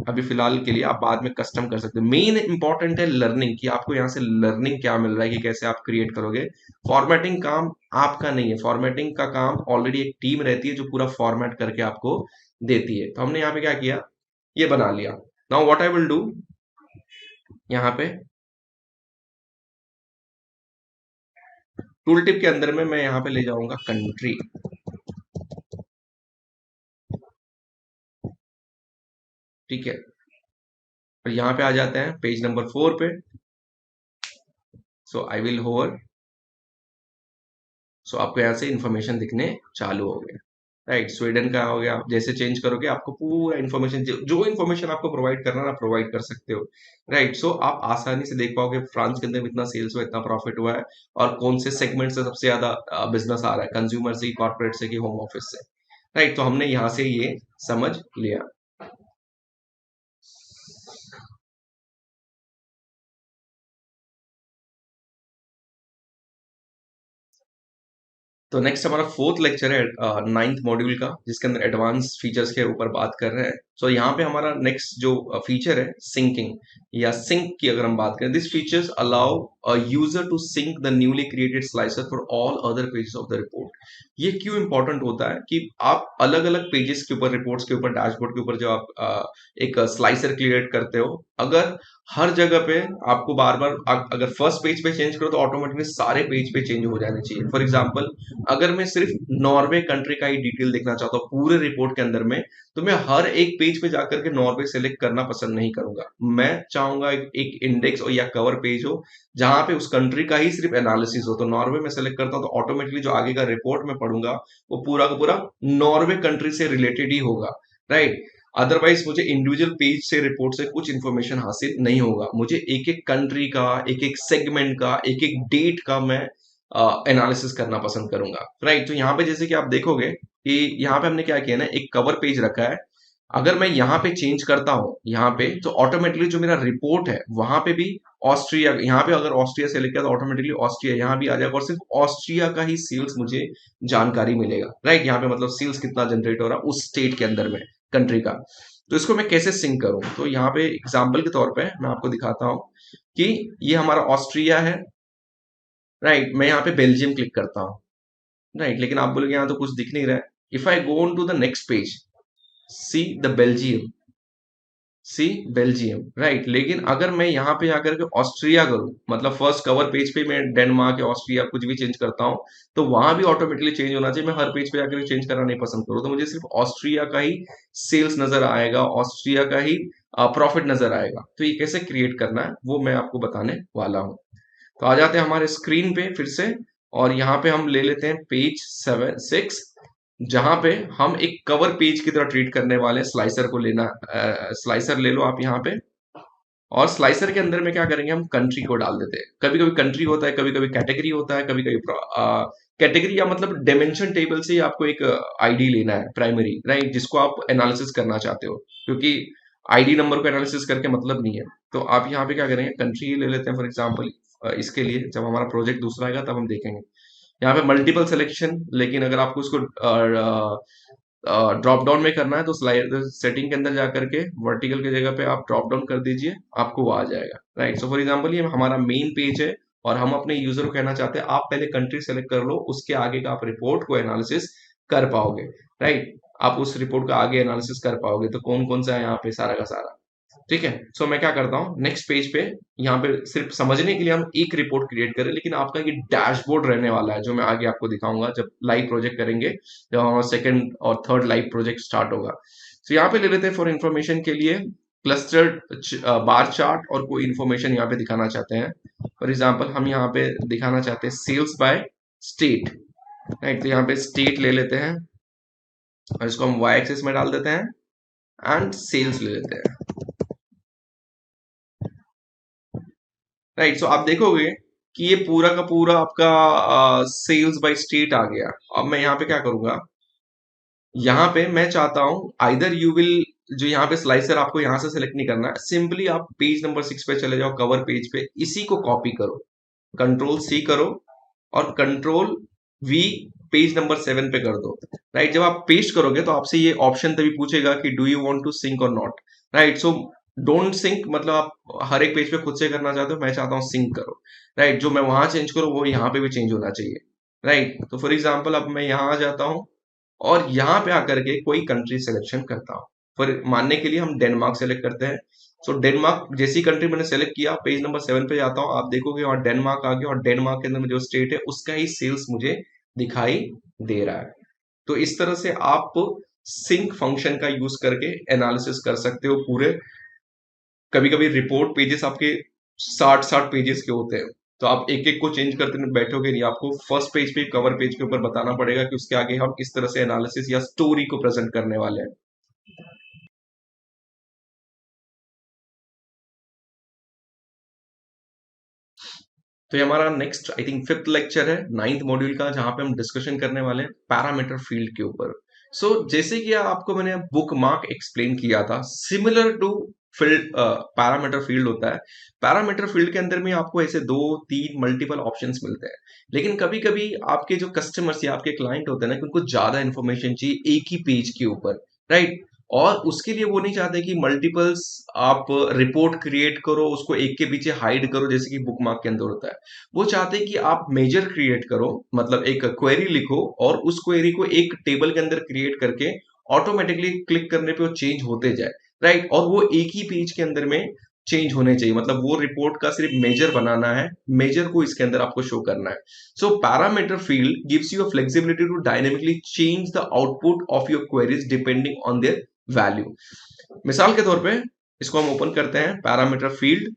अभी फिलहाल के लिए आप बाद में कस्टम कर सकते हो। मेन इंपॉर्टेंट है लर्निंग, कि आपको यहाँ से लर्निंग क्या मिल रहा है, कि कैसे आप क्रिएट करोगे। फॉर्मेटिंग काम आपका नहीं है, फॉर्मेटिंग का काम ऑलरेडी एक टीम रहती है जो पूरा फॉर्मेट करके आपको देती है। तो हमने यहाँ पे क्या किया, ये बना लिया। Now what I will do, यहाँ पे टूल टिप के अंदर में मैं यहाँ पे ले जाऊंगा कंट्री, ठीक है। और यहाँ पे आ जाते हैं पेज नंबर 4 पे। सो आई विल होवर। सो आपको यहाँ से इंफॉर्मेशन दिखने चालू हो गया, राइट। स्वीडन का हो गया, आप जैसे चेंज करोगे आपको पूरा इन्फॉर्मेशन, जो इन्फॉर्मेशन आपको प्रोवाइड करना है आप प्रोवाइड कर सकते हो, राइट। सो आप आसानी से देख पाओगे फ्रांस के अंदर इतना सेल्स हुआ, इतना प्रॉफिट हुआ है, और कौन से सेगमेंट से सबसे ज्यादा बिजनेस आ रहा है, कंज्यूमर से, कॉर्पोरेट से, कि होम ऑफिस से, राइट। तो हमने यहाँ से ये समझ लिया। तो नेक्स्ट हमारा 4th लेक्चर है 9th मॉड्यूल का, जिसके अंदर एडवांस फीचर्स के ऊपर बात कर रहे हैं। सो यहाँ पे हमारा नेक्स्ट जो फीचर है सिंकिंग, या सिंक की अगर हम बात करें, this features allow a user to sync the newly created slicer for all other pages of the report. ये क्यों इंपॉर्टेंट होता है, कि आप अलग अलग पेजेस के ऊपर, रिपोर्ट्स के ऊपर, डैशबोर्ड के ऊपर जो आप एक स्लाइसर क्रिएट करते हो, अगर हर जगह पे आपको बार बार अगर फर्स्ट पेज पे चेंज करो तो ऑटोमेटिकली सारे पेज पे चेंज हो जाने चाहिए। फॉर एग्जांपल, अगर मैं सिर्फ नॉर्वे कंट्री का ही डिटेल देखना चाहता हूँ पूरे रिपोर्ट के अंदर में, तो मैं हर एक पेज पे जाकर के नॉर्वे सेलेक्ट करना पसंद नहीं करूंगा। मैं चाहूंगा एक इंडेक्स और या कवर पेज हो जहां पे उस कंट्री का ही सिर्फ एनालिसिस हो। तो नॉर्वे में सेलेक्ट करता हूं तो ऑटोमेटिकली जो आगे का रिपोर्ट में पढ़ूंगा वो पूरा का पूरा नॉर्वे कंट्री से रिलेटेड ही होगा, राइट। अदरवाइज मुझे इंडिविजुअल पेज से, रिपोर्ट से कुछ इंफॉर्मेशन हासिल नहीं होगा। मुझे एक एक कंट्री का, एक एक सेगमेंट का, एक एक डेट का मैं एनालिसिस करना पसंद करूंगा, राइट। तो यहाँ पे जैसे कि आप देखोगे कि यहाँ पे हमने क्या किया ना, एक कवर पेज रखा है। अगर मैं यहाँ पे चेंज करता हूँ यहाँ पे, तो ऑटोमेटिकली जो मेरा रिपोर्ट है वहां पे भी ऑस्ट्रिया, यहाँ पे अगर ऑस्ट्रिया सेलेक्ट किया तो ऑटोमेटिकली ऑस्ट्रिया यहाँ भी आ जाएगा, और सिर्फ ऑस्ट्रिया का ही सेल्स मुझे जानकारी मिलेगा, राइट। यहाँ पे मतलब सेल्स कितना जनरेट हो रहा है उस स्टेट के अंदर में, कंट्री का। तो इसको मैं कैसे सिंक करूं? तो यहाँ पे एग्जाम्पल के तौर पे मैं आपको दिखाता हूं कि ये हमारा ऑस्ट्रिया है, राइट। मैं यहाँ पे बेल्जियम क्लिक करता हूँ, राइट। लेकिन आप बोलोगे यहाँ तो कुछ दिख नहीं रहा है। If I go on to the next page, see the Belgium, see Belgium, right. लेकिन अगर मैं यहाँ पे आकर के ऑस्ट्रिया करूँ, मतलब फर्स्ट कवर पेज पे मैं डेनमार्क या ऑस्ट्रिया कुछ भी चेंज करता हूँ, तो वहां भी ऑटोमेटिकली चेंज होना चाहिए। मैं हर पेज पे आकर चेंज करना नहीं पसंद करूँ, तो मुझे सिर्फ ऑस्ट्रिया का ही सेल्स नजर आएगा, ऑस्ट्रिया का ही प्रॉफिट नजर आएगा। तो ये कैसे क्रिएट करना है वो मैं आपको बताने वाला हूँ। तो आ जाते हैं हमारे स्क्रीन पे फिर से, और यहाँ पे हम ले लेते हैं पेज 7 6, जहां पे हम एक कवर पेज की तरह ट्रीट करने वाले हैं। स्लाइसर को लेना, स्लाइसर ले लो आप यहाँ पे, और स्लाइसर के अंदर में क्या करेंगे, हम कंट्री को डाल देते हैं। कभी कभी कंट्री होता है, कभी कभी कैटेगरी होता है, कभी कभी कैटेगरी या मतलब डायमेंशन टेबल से ही आपको एक आईडी लेना है प्राइमरी, राइट, जिसको आप एनालिसिस करना चाहते हो, क्योंकि आईडी नंबर को एनालिसिस करके मतलब नहीं है। तो आप यहाँ पे क्या करेंगे, कंट्री ले लेते हैं फॉर एग्जाम्पल। इसके लिए जब हमारा प्रोजेक्ट दूसरा आएगा तब हम देखेंगे। यहाँ पे मल्टीपल सिलेक्शन, लेकिन अगर आपको इसको ड्रॉप डाउन में करना है तो स्लाइड सेटिंग के अंदर जाकर के वर्टिकल की जगह पे आप ड्रॉप डाउन कर दीजिए, आपको वो आ जाएगा, राइट। सो फॉर एग्जांपल ये हमारा मेन पेज है, और हम अपने यूजर को कहना चाहते हैं आप पहले कंट्री सेलेक्ट कर लो, उसके आगे का आप रिपोर्ट को एनालिसिस कर पाओगे, राइट। आप उस रिपोर्ट का आगे एनालिसिस कर पाओगे, तो कौन कौन सा है यहाँ पे सारा का सारा, ठीक है। सो मैं क्या करता हूँ, नेक्स्ट पेज पे यहाँ पे सिर्फ समझने के लिए हम एक रिपोर्ट क्रिएट करें, लेकिन आपका ये डैशबोर्ड रहने वाला है, जो मैं आगे आपको दिखाऊंगा जब लाइव प्रोजेक्ट करेंगे, जब हमारा सेकंड और थर्ड लाइव प्रोजेक्ट स्टार्ट होगा। तो यहाँ पे ले लेते हैं फॉर इन्फॉर्मेशन के लिए क्लस्टर्ड बार चार्ट, और कोई इन्फॉर्मेशन यहाँ पे दिखाना चाहते हैं। फॉर एग्जाम्पल हम यहाँ पे दिखाना चाहते हैं सेल्स बाय स्टेट, राइट। तो यहाँ पे स्टेट ले लेते हैं, और इसको हम वाई एक्सिस में डाल देते हैं, एंड सेल्स ले लेते हैं, राइट। सो आप देखोगे कि ये पूरा का पूरा आपका सेल्स बाय स्टेट आ गया। अब मैं यहाँ पे क्या करूंगा, यहाँ पे मैं चाहता हूं आइदर यू विल, जो यहाँ पे स्लाइसर आपको यहाँ से सेलेक्ट नहीं करना है, सिंपली आप पेज नंबर 6 पे चले जाओ, कवर पेज पे, इसी को कॉपी करो, कंट्रोल सी करो, और कंट्रोल वी पेज नंबर 7 पे कर दो, राइट। जब आप पेस्ट करोगे तो आपसे ये ऑप्शन तभी पूछेगा कि do you want to sync or not, right. So don't sync मतलब आप हर एक पेज पे खुद से करना चाहते हो, मैं चाहता हूँ सिंक करो, राइट। जो मैं वहां चेंज करूँ वो यहाँ पे भी चेंज होना चाहिए, राइट। तो फॉर एग्जाम्पल अब मैं यहाँ आ जाता हूँ, और यहाँ पे आकर के कोई कंट्री सिलेक्शन करता हूँ। फॉर मानने के लिए हम डेनमार्क सेलेक्ट करते हैं। सो डेनमार्क जैसी कंट्री मैंने सेलेक्ट किया, पेज नंबर 7 पे जाता हूँ, आप देखोगे वहां डेनमार्क आ गया, और डेनमार्क के अंदर में जो स्टेट है उसका ही सेल्स मुझे दिखाई दे रहा है। तो इस तरह से आप सिंक फंक्शन का यूज करके एनालिसिस कर सकते हो पूरे। कभी कभी रिपोर्ट पेजेस आपके 60 पेजेस के होते हैं, तो आप एक एक को चेंज करते बैठोगे नहीं, आपको फर्स्ट पेज पे कवर पेज के ऊपर बताना पड़ेगा कि उसके आगे हम इस तरह से एनालिसिस या स्टोरी को प्रेजेंट करने वाले हैं। तो ये हमारा next I think 5th lecture है 9th मॉड्यूल का, जहां पे हम डिस्कशन करने वाले हैं पैरामीटर फील्ड के ऊपर। सो जैसे कि आपको मैंने बुक मार्क एक्सप्लेन किया था, similar to field parameter field होता है। पैरामीटर फील्ड के अंदर में आपको ऐसे 2 3 मल्टीपल ऑप्शंस मिलते हैं, लेकिन कभी कभी आपके जो कस्टमर्स या आपके क्लाइंट होते हैं ना, कि उनको ज्यादा इन्फॉर्मेशन चाहिए एक ही पेज के ऊपर, राइट। और उसके लिए वो नहीं चाहते कि मल्टीपल्स आप रिपोर्ट क्रिएट करो, उसको एक के पीछे हाइड करो, जैसे कि बुक मार्क के अंदर होता है। वो चाहते हैं कि आप मेजर क्रिएट करो, मतलब एक क्वेरी लिखो, और उस क्वेरी को एक टेबल के अंदर क्रिएट करके ऑटोमेटिकली क्लिक करने पे वो चेंज होते जाए, राइट। और वो एक ही पेज के अंदर में चेंज होने चाहिए, मतलब वो रिपोर्ट का सिर्फ मेजर बनाना है, मेजर को इसके अंदर आपको शो करना है। So parameter field gives you a flexibility to dynamically change the output of your queries depending on their value. मिसाल के तौर पे इसको हम ओपन करते हैं पैरामीटर फील्ड।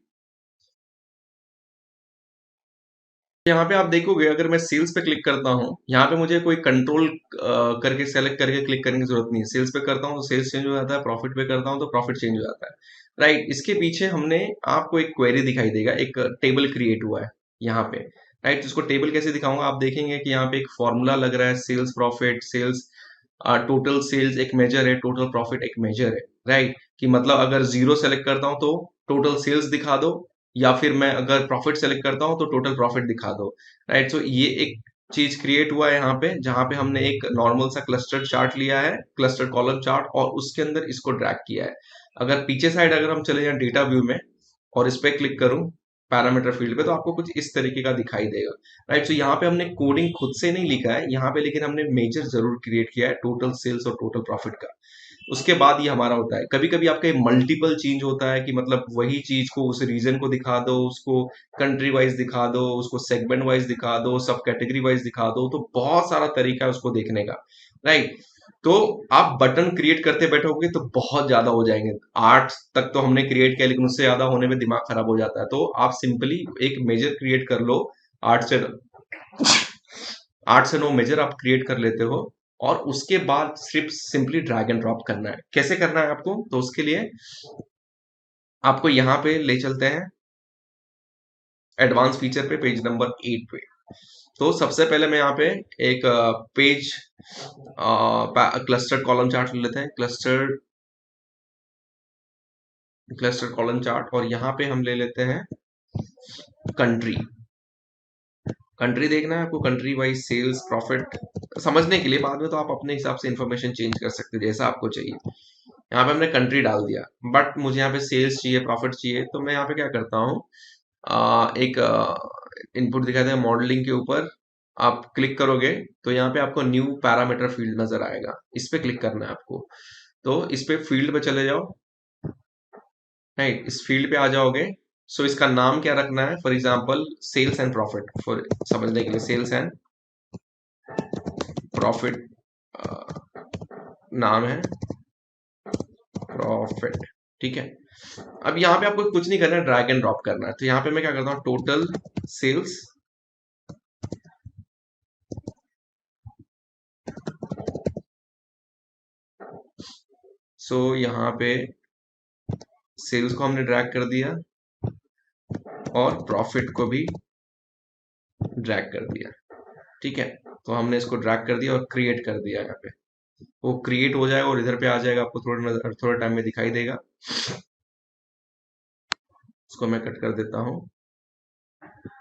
यहाँ पे आप देखोगे अगर मैं सेल्स पे क्लिक करता हूँ, यहाँ पे मुझे कोई कंट्रोल करके सेलेक्ट करके क्लिक करने की जरूरत नहीं है। सेल्स पे करता हूँ तो सेल्स चेंज हो जाता है, प्रॉफिट पे करता हूँ तो प्रॉफिट चेंज हो जाता है, राइट। इसके पीछे हमने आपको एक क्वेरी दिखाई देगा, एक टेबल क्रिएट हुआ है यहाँ पे, राइट। इसको टेबल कैसे दिखाऊंगा, आप देखेंगे कि यहाँ पे एक फॉर्मूला लग रहा है, sales profit sales, total sales एक मेजर है, टोटल प्रॉफिट एक मेजर है, राइट। कि मतलब अगर 0 सेलेक्ट करता हूं तो टोटल सेल्स दिखा दो, या फिर मैं अगर प्रॉफिट सेलेक्ट करता हूं तो टोटल प्रॉफिट दिखा दो, राइट। सो ये एक चीज क्रिएट हुआ है यहाँ पे, जहाँ पे हमने एक नॉर्मल सा क्लस्टर चार्ट लिया है, क्लस्टर कॉलम चार्ट, और उसके अंदर इसको ड्रैग किया है। अगर पीछे साइड अगर हम चले जाएं डेटा व्यू में और इस पे क्लिक करूं पैरामीटर फील्ड पे, तो आपको कुछ इस तरीके का दिखाई देगा। राइट, सो यहाँ पे हमने कोडिंग खुद से नहीं लिखा है यहाँ पे, लेकिन हमने मेजर जरूर क्रिएट किया है टोटल सेल्स और टोटल प्रॉफिट का। उसके बाद ये हमारा होता है, कभी कभी आपका मल्टीपल चेंज होता है कि मतलब वही चीज को उस रीजन को दिखा दो, उसको कंट्री वाइज दिखा दो, उसको सेगमेंट वाइज दिखा दो, सब कैटेगरी वाइज दिखा दो, तो बहुत सारा तरीका है उसको देखने का। राइट, तो आप बटन क्रिएट करते बैठोगे तो बहुत ज्यादा हो जाएंगे। 8 तक तो हमने क्रिएट किया, लेकिन उससे ज्यादा होने में दिमाग खराब हो जाता है। तो आप सिंपली एक मेजर क्रिएट कर लो, 8 से 9 मेजर आप क्रिएट कर लेते हो, और उसके बाद सिर्फ सिंपली ड्रैग एंड ड्रॉप करना है। कैसे करना है आपको, तो उसके लिए आपको यहां पे ले चलते हैं एडवांस फीचर पे, पेज नंबर 8 पे। तो सबसे पहले मैं यहाँ पे एक पेज क्लस्टर कॉलम चार्ट ले लेते हैं, क्लस्टर कॉलम चार्ट, और यहाँ पे हम ले लेते हैं कंट्री। कंट्री देखना है आपको, कंट्री वाइज सेल्स प्रॉफिट समझने के लिए, बाद में तो आप अपने हिसाब से इंफॉर्मेशन चेंज कर सकते हो जैसा आपको चाहिए। यहाँ पे हमने कंट्री डाल दिया, बट मुझे यहाँ पे सेल्स चाहिए, प्रॉफिट चाहिए, तो मैं यहाँ पे क्या करता हूँ, एक इनपुट दिखाते हैं मॉडलिंग के ऊपर, आप क्लिक करोगे तो यहाँ पे आपको न्यू पैरामीटर फील्ड नजर आएगा, इस पे क्लिक करना है आपको। तो इस पे फील्ड पे चले जाओ, राइट, इस फील्ड पे आ जाओगे। सो इसका नाम क्या रखना है, for example sales and profit, for समझने के लिए सेल्स एंड प्रॉफिट नाम है प्रॉफिट। ठीक है, अब यहाँ पे आपको कुछ नहीं करना है, ड्रैग एंड ड्रॉप करना है। तो यहाँ पे मैं क्या करता हूँ, टोटल सेल्स यहाँ पे सेल्स को हमने ड्रैग कर दिया और प्रॉफिट को भी ड्रैग कर दिया। ठीक है, तो हमने इसको ड्रैग कर दिया और क्रिएट कर दिया। यहाँ पे वो क्रिएट हो जाएगा और इधर पे आ जाएगा, आपको थोड़ा टाइम में दिखाई देगा। इसको मैं कट कर देता हूँ।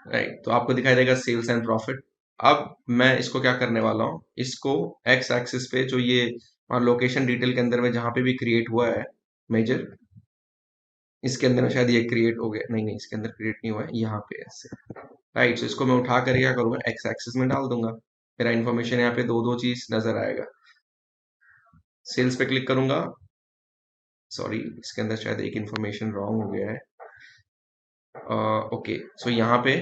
राइट, तो आपको दिखाई देगा सेल्स एंड प्रॉफिट। अब मैं इसको क्या करने वाला हूँ, इसको एक्स एक्सिस पे जो ये लोकेशन डिटेल के अंदर में जहां पे भी क्रिएट हुआ है मेजर, इसके अंदर में शायद ये क्रिएट हो गया, नहीं नहीं इसके अंदर क्रिएट नहीं हुआ है, यहाँ पे ऐसे। राइट, तो इसको मैं उठा कर क्या करूंगा, एक्स एक्सिस में डाल दूंगा, मेरा इन्फॉर्मेशन यहाँ पे दो दो चीज नजर आएगा। सेल्स पे क्लिक करूंगा, सॉरी इसके अंदर शायद एक इन्फॉर्मेशन रॉन्ग हो गया है। ओके, सो यहाँ पे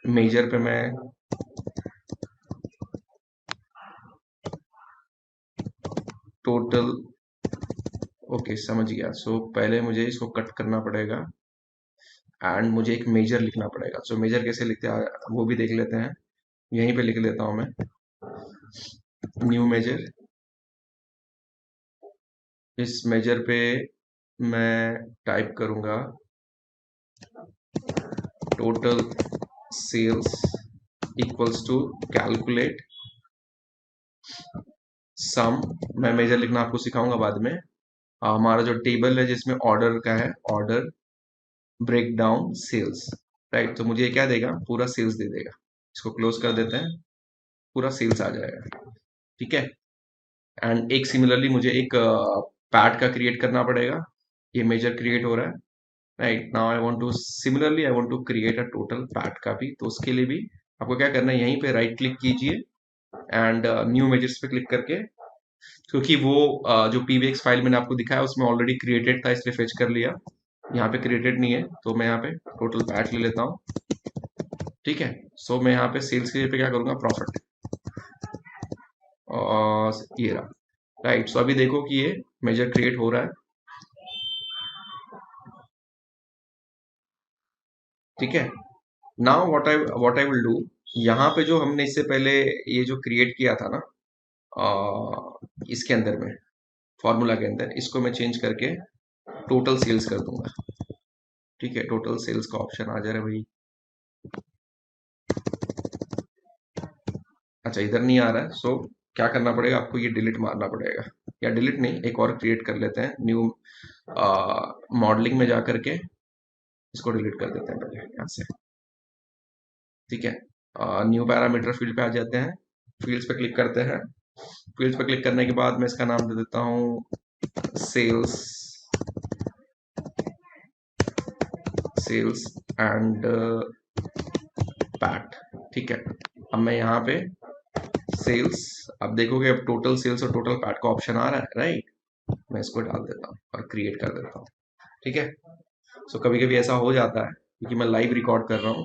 मेजर पे मैं टोटल, ओके समझ गया। सो पहले मुझे इसको कट करना पड़ेगा एंड मुझे एक मेजर लिखना पड़ेगा। सो मेजर कैसे लिखते हैं वो भी देख लेते हैं, यहीं पे लिख लेता हूं मैं, न्यू मेजर। इस मेजर पे मैं टाइप करूंगा total sales equals to calculate sum. मैं मेजर लिखना आपको सिखाऊंगा बाद में। हमारा जो टेबल है जिसमें ऑर्डर का है, order break down sales. Right, तो मुझे क्या देगा, पूरा सेल्स दे देगा। इसको क्लोज कर देते हैं, पूरा सेल्स आ जाएगा। ठीक है, एंड एक सिमिलरली मुझे एक पैड का क्रिएट करना पड़ेगा। ये मेजर क्रिएट हो रहा है। Right, now I want to similarly I want to create a total paid का भी। तो उसके लिए भी आपको क्या करना है, यहीं पे राइट क्लिक कीजिए एंड न्यू मेजर्स पे क्लिक करके, क्योंकि वो जो पीवीएक्स फाइल मैंने आपको दिखाया उसमें ऑलरेडी क्रिएटेड था, इसलिए फेच कर लिया। यहाँ पे क्रिएटेड नहीं है, तो मैं यहाँ पे टोटल पैड ले लेता हूँ। ठीक है, सो मैं यहाँ पे सेल्स के पे क्या करूंगा, प्रॉफिट, और ये रहा। राइट, सो अभी देखो कि ये मेजर क्रिएट हो रहा है। ठीक है, now what I will do, यहाँ पे जो हमने इससे पहले ये जो क्रिएट किया था ना, इसके अंदर में फॉर्मूला के अंदर, इसको मैं चेंज करके टोटल सेल्स कर दूंगा। ठीक है, टोटल सेल्स का ऑप्शन आ जा रहा है भाई, अच्छा इधर नहीं आ रहा है। सो क्या करना पड़ेगा आपको, ये डिलीट मारना पड़ेगा, या डिलीट नहीं, एक और क्रिएट कर लेते हैं न्यू, मॉडलिंग में जा करके इसको डिलीट कर देते हैं पहले यहाँ से। ठीक है, न्यू पैरामीटर फील्ड पे आ जाते हैं, फील्ड्स पे क्लिक करते हैं। फील्ड्स पे क्लिक करने के बाद मैं इसका नाम दे देता हूँ सेल्स, सेल्स एंड पैट। ठीक है, अब मैं यहाँ पे सेल्स, अब देखोगे अब टोटल सेल्स और टोटल पैट का ऑप्शन आ रहा है, राइट। मैं इसको डाल देता हूँ और क्रिएट कर देता हूँ। ठीक है, सो कभी कभी ऐसा हो जाता है क्योंकि मैं लाइव रिकॉर्ड कर रहा हूँ।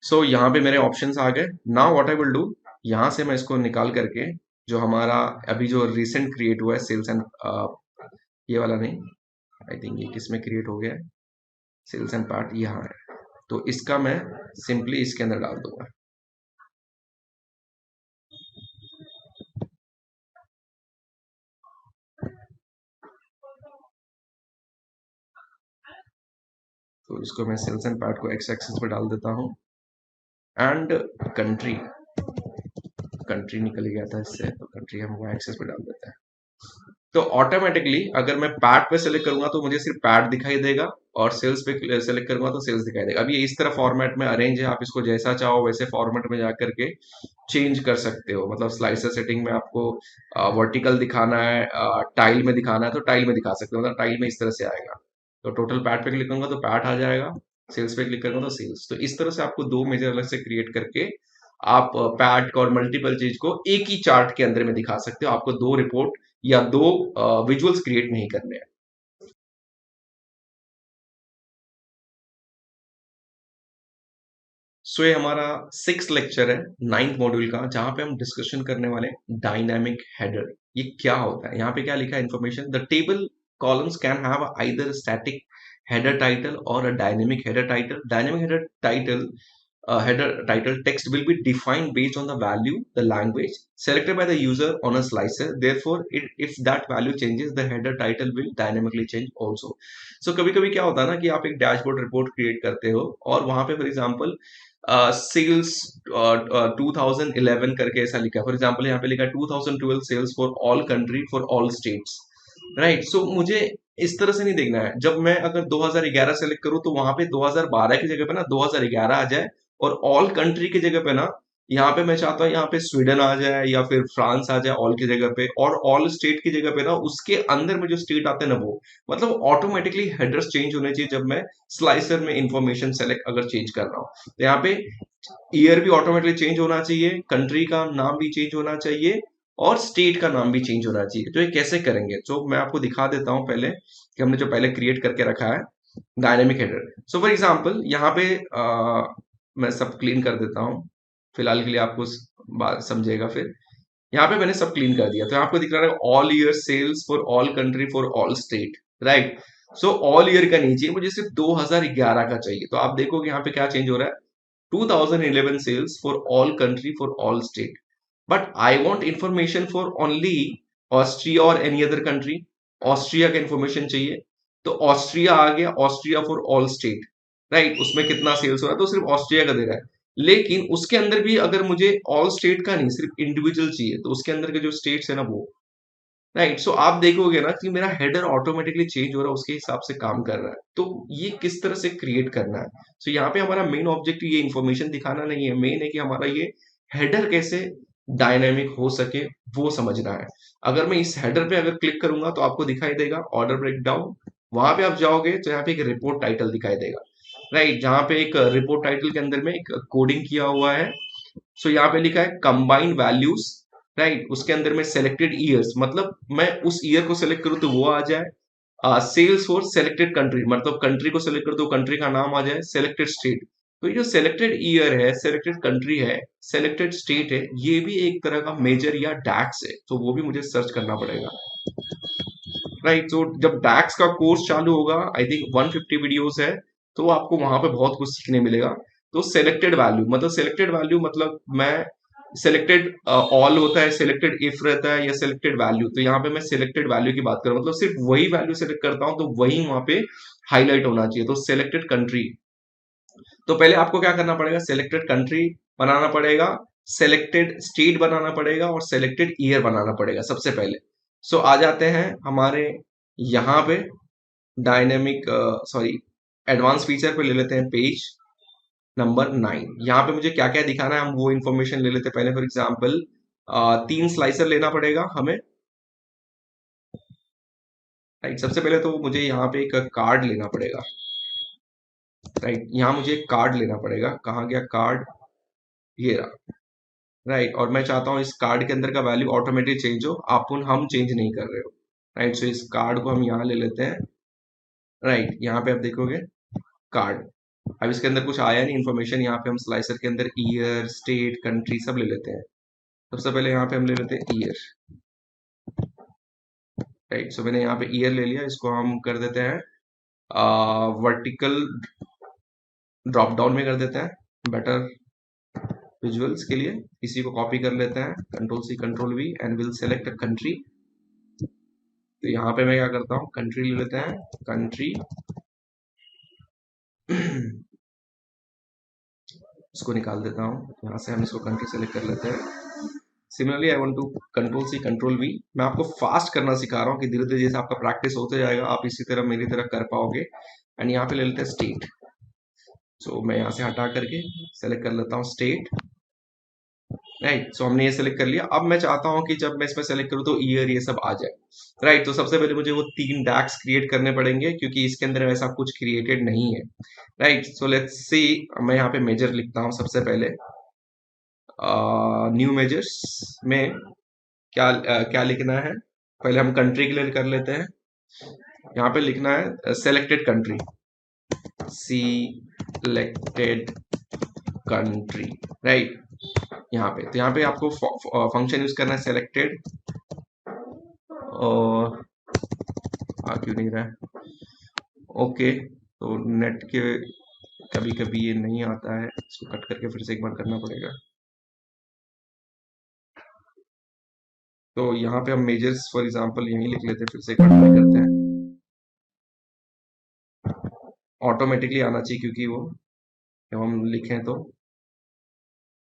सो यहाँ पे मेरे ऑप्शंस आ गए। Now what I will do, यहाँ से मैं इसको निकाल करके जो हमारा अभी जो रिसेंट क्रिएट हुआ है सेल्स एंड, ये वाला नहीं, आई थिंक ये किस में क्रिएट हो गया है, सेल्स एंड पार्ट यहाँ है, तो इसका मैं सिंपली इसके अंदर डाल दूंगा। तो इसको मैं सेल्स एंड पार्ट को एक्स एक्सिस पे डाल देता हूँ एंड कंट्री, कंट्री निकल गया था इससे, तो कंट्री हम वाई एक्सिस पे डाल देते हैं। तो ऑटोमेटिकली अगर मैं पैड पे सेलेक्ट करूंगा तो मुझे सिर्फ पैड दिखाई देगा, और सेल्स पे सेलेक्ट करूंगा तो सेल्स दिखाई देगा। अब ये इस तरह फॉर्मेट में अरेंज है, आप इसको जैसा चाहो वैसे फॉर्मेट में जाकर के चेंज कर सकते हो। मतलब स्लाइसर सेटिंग में आपको वर्टिकल दिखाना है, टाइल में दिखाना है तो टाइल में दिखा सकते हो, मतलब टाइल में इस तरह से आएगा। तो टोटल पैड पे क्लिक करूंगा तो पैड आ जाएगा, सेल्स पे क्लिक करूंगा तो सेल्स। तो इस तरह से आपको दो मेजर अलग से क्रिएट करके आप पैड और मल्टीपल चीज को एक ही चार्ट के अंदर में दिखा सकते हो। आपको दो रिपोर्ट या दो विजुअल्स क्रिएट नहीं करने हैं। सो ये हमारा 6th लेक्चर है 9th मॉड्यूल का, जहां पे हम डिस्कशन करने वाले डायनामिक हेडर। ये क्या होता है, यहाँ पे क्या लिखा है information, the table columns can have either static header title or a dynamic header title. Dynamic header title, header title text will be defined based on the value, the language selected by the user on a slicer. Therefore, if that value changes, the header title will dynamically change also. So कभी कभी क्या होता है ना कि आप एक dashboard report create करते हो और वहां पे फॉर एग्जांपल सेल्स 2011 करके ऐसा लिखा है। फॉर एग्जांपल यहाँ पे लिखा है 2012 sales for all country for all states, right. So मुझे इस तरह से नहीं देखना है। जब मैं अगर 2011 सेलेक्ट करूं तो वहां पे 2012 की जगह पे ना 2011 आ जाए, और ऑल कंट्री की जगह पे ना यहाँ पे मैं चाहता हूँ यहाँ पे स्वीडन आ जाए या फिर फ्रांस आ जाए ऑल की जगह पे, और ऑल स्टेट की जगह पे ना उसके अंदर में जो स्टेट आते हैं ना वो, मतलब ऑटोमेटिकली हेडर्स चेंज होने चाहिए जब मैं स्लाइसर में इंफॉर्मेशन सेलेक्ट अगर चेंज कर रहा हूँ। तो यहाँ पे ईयर भी ऑटोमेटिकली चेंज होना चाहिए, कंट्री का नाम भी चेंज होना चाहिए, और स्टेट का नाम भी चेंज होना चाहिए। तो ये कैसे करेंगे, तो मैं आपको दिखा देता हूँ पहले कि हमने जो पहले क्रिएट करके रखा है dynamic header. So for example यहाँ पे मैं सब क्लीन कर देता हूँ फिलहाल के लिए, आपको बात समझेगा फिर। यहाँ पे मैंने सब क्लीन कर दिया, तो आपको दिख रहा है all year sales for all country for all state, right. So all year का नहीं चाहिए मुझे, सिर्फ 2011 का चाहिए। तो आप देखोगे यहाँ पे क्या चेंज हो रहा है, 2011 sales for all country for all state, but I want information for only Austria or any other country। Austria का इंफॉर्मेशन चाहिए, तो ऑस्ट्रिया आ गया, Austria for all state, right. उसमें कितना सेल्स हो रहा है तो सिर्फ ऑस्ट्रिया का दे रहा है। लेकिन उसके अंदर भी अगर मुझे ऑल स्टेट का नहीं सिर्फ इंडिविजुअल चाहिए, तो उसके अंदर के जो स्टेट्स है ना वो, राइट। सो आप देखोगे ना कि मेरा हेडर ऑटोमेटिकली चेंज हो रहा है, उसके हिसाब से काम कर रहा है। तो ये किस तरह से क्रिएट करना है, सो यहाँ पे हमारा मेन ऑब्जेक्टिव ये इन्फॉर्मेशन दिखाना नहीं है, मेन है कि हमारा ये हेडर कैसे डायनेमिक हो सके वो समझना है। अगर मैं इस हेडर पे अगर क्लिक करूंगा तो आपको दिखाई देगा ऑर्डर ब्रेकडाउन, वहां पे आप जाओगे तो यहाँ पे एक रिपोर्ट टाइटल दिखाई देगा, राइट, जहां पे एक रिपोर्ट टाइटल के अंदर में एक कोडिंग किया हुआ है। सो यहाँ पे लिखा है कंबाइंड वैल्यूज, राइट। उसके अंदर में सेलेक्टेड ईयर्स, मतलब मैं उस ईयर को सेलेक्ट करूँ तो वो आ जाए। सेल्स फॉर सेलेक्टेड कंट्री, मतलब कंट्री को सेलेक्ट करूँ तो कंट्री का नाम आ जाए, सेलेक्टेड स्टेट। तो ये जो सेलेक्टेड ईयर है, सेलेक्टेड कंट्री है, सेलेक्टेड स्टेट है, ये भी एक तरह का मेजर या डैक्स है, तो वो भी मुझे सर्च करना पड़ेगा, राइट। तो जब डैक्स का कोर्स चालू होगा, आई थिंक 150 वीडियोस है, तो आपको वहां पे बहुत कुछ सीखने मिलेगा। तो सेलेक्टेड वैल्यू मतलब, सेलेक्टेड वैल्यू मतलब मैं सेलेक्टेड ऑल होता है, सेलेक्टेड इफ रहता है, या सेलेक्टेड वैल्यू। तो यहाँ पे मैं सेलेक्टेड वैल्यू की बात करूँ, मतलब सिर्फ वही वैल्यू सेलेक्ट करता हूँ तो वही वहां पे हाईलाइट होना चाहिए। तो सेलेक्टेड कंट्री, तो पहले आपको क्या करना पड़ेगा, सेलेक्टेड कंट्री बनाना पड़ेगा, सेलेक्टेड स्टेट बनाना पड़ेगा, और सेलेक्टेड ईयर बनाना पड़ेगा सबसे पहले। सो आ जाते हैं हमारे यहाँ पे डायनेमिक, सॉरी, एडवांस फीचर पे ले लेते हैं पेज। नंबर 9, यहाँ पे मुझे क्या क्या दिखाना है हम वो इन्फॉर्मेशन ले लेते हैं पहले। फॉर एग्जाम्पल 3 स्लाइसर लेना पड़ेगा हमें, राइट। सबसे पहले तो मुझे यहाँ पे एक कार्ड लेना पड़ेगा, राइट। यहाँ मुझे एक कार्ड लेना पड़ेगा, कहाँ गया कार्ड, ये रहा, राइट। और मैं चाहता हूँ इस कार्ड के अंदर का वैल्यू ऑटोमेटिक चेंज हो, हम चेंज नहीं कर रहे हो, राइट। सो इस कार्ड को हम यहाँ ले लेते हैं, राइट। यहाँ पे आप देखोगे कार्ड, अब इसके अंदर कुछ आया नहीं इन्फॉर्मेशन, यहाँ पे हम स्लाइसर के अंदर ईयर, स्टेट, कंट्री सब ले लेते हैं। सबसे पहले यहाँ पे हम ले लेते हैं ईयर, राइट। सो मैंने यहाँ पे ईयर ले लिया, इसको हम कर देते हैं वर्टिकल ड्रॉप डाउन में कर देते हैं बेटर विजुअल्स के लिए। इसी को कॉपी कर लेते हैं, control C control V, and will select country. तो यहाँ पे मैं क्या करता हूँ, कंट्री ले लेते हैं, कंट्री इसको निकाल देता हूँ यहाँ से, हम इसको कंट्री सेलेक्ट कर लेते हैं। Similarly I want to control C control V. मैं आपको फास्ट करना सिखा रहा हूँ कि धीरे धीरे जैसे आपका प्रैक्टिस होते जाएगा आप इसी तरह मेरी तरह कर पाओगे। एंड यहाँ पे ले लेते हैं स्टेट, सो मैं यहाँ से हटा करके सेलेक्ट कर लेता हूँ स्टेट, राइट। सो हमने ये सेलेक्ट कर लिया। अब मैं चाहता हूँ कि जब मैं इसमें सेलेक्ट करूँ तो ईयर ये सब आ जाए, राइट। तो सबसे पहले मुझे वो 3 डैक्स क्रिएट करने पड़ेंगे क्योंकि इसके अंदर ऐसा कुछ क्रिएटेड नहीं है, राइट। सो लेट्स सी, मैं यहाँ पे मेजर लिखता हूँ सबसे पहले। न्यू मेजर्स में क्या लिखना है, पहले हम कंट्री क्लियर कर लेते हैं। यहाँ पे लिखना है selected country, selected country, right. यहाँ पे तो यहाँ पे आपको फंक्शन यूज करना है सेलेक्टेड, और आ क्यों नहीं रहा है, ओके। तो नेट के कभी कभी ये नहीं आता है, इसको कट करके फिर से एक बार करना पड़ेगा। तो यहाँ पे हम मेजर्स फॉर एग्जांपल यहीं लिख लेते हैं, फिर से एक बार ट्राई करते हैं। ऑटोमेटिकली आना चाहिए क्योंकि वो जब हम लिखें तो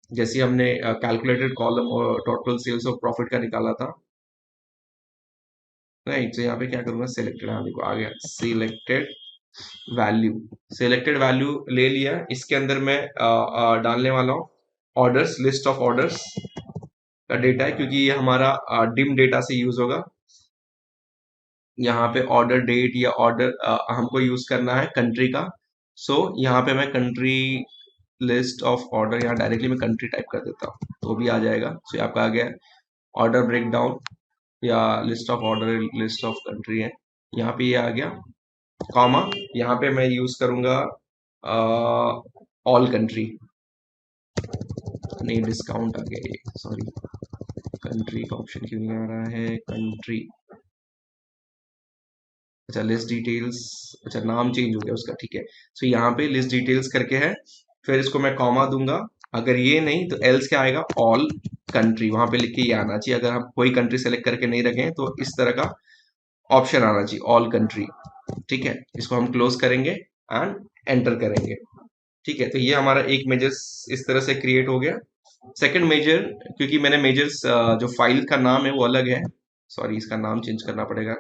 जैसे हमने कैलकुलेटेड कॉलम और टोटल सेल्स और प्रॉफिट का निकाला था, राइट। तो यहाँ पे क्या करूंगा, सिलेक्टेड, हाँ देखो आ गया सिलेक्टेड वैल्यू। सिलेक्टेड वैल्यू ले लिया, इसके अंदर मैं डालने वाला हूँ ऑर्डर्स, लिस्ट ऑफ ऑर्डर्स का डेटा है क्योंकि ये हमारा डिम डेटा से यूज होगा। यहाँ पे ऑर्डर डेट या ऑर्डर हमको यूज करना है कंट्री का। सो यहाँ पे मैं कंट्री लिस्ट ऑफ ऑर्डर, यहाँ डायरेक्टली मैं कंट्री टाइप कर देता हूँ तो भी आ जाएगा। सो ये आपका आ गया ऑर्डर ब्रेकडाउन या list of order, list of country है, यहाँ पे ये आ गया कॉमा। यहाँ पे मैं यूज करूंगा ऑल कंट्री, नहीं डिस्काउंट आ गया ये, सॉरी कंट्री का ऑप्शन क्यों नहीं आ रहा है, कंट्री, अच्छा लिस्ट डिटेल्स, अच्छा नाम चेंज हो गया उसका, ठीक है। सो यहाँ पे लिस्ट डिटेल्स करके है, फिर इसको मैं कॉमा दूंगा। अगर ये नहीं तो एल्स क्या आएगा, ऑल कंट्री, वहां पे लिख के ये आना चाहिए। अगर हम कोई कंट्री सेलेक्ट करके नहीं रखें तो इस तरह का ऑप्शन आना चाहिए, ऑल कंट्री, ठीक है। इसको हम क्लोज करेंगे एंड एंटर करेंगे, ठीक है। तो ये हमारा एक मेजर इस तरह से क्रिएट हो गया। सेकंड मेजर, क्योंकि मैंने मेजर्स जो फाइल का नाम है वो अलग है, सॉरी इसका नाम चेंज करना पड़ेगा,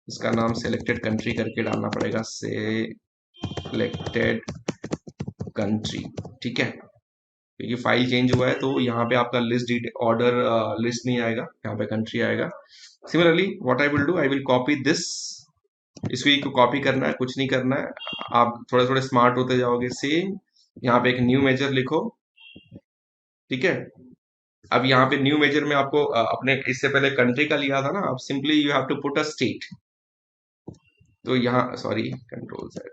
इसका नाम सिलेक्टेड कंट्री करके डालना पड़ेगा, सिलेक्टेड कंट्री, ठीक है। क्योंकि फाइल चेंज हुआ है तो यहाँ पे आपका लिस्ट ऑर्डर लिस्ट नहीं आएगा, यहाँ पे कंट्री आएगा। Similarly what I will do, I will copy this, इसको कॉपी करना है, कुछ नहीं करना है, आप थोड़े थोड़े स्मार्ट होते जाओगे। सेम यहाँ पे एक न्यू मेजर लिखो, ठीक है। अब यहाँ पे न्यू मेजर में आपको अपने इससे पहले कंट्री का लिया था ना, आप simply you have to put a state. तो यहाँ सॉरी कंट्रोल सेट,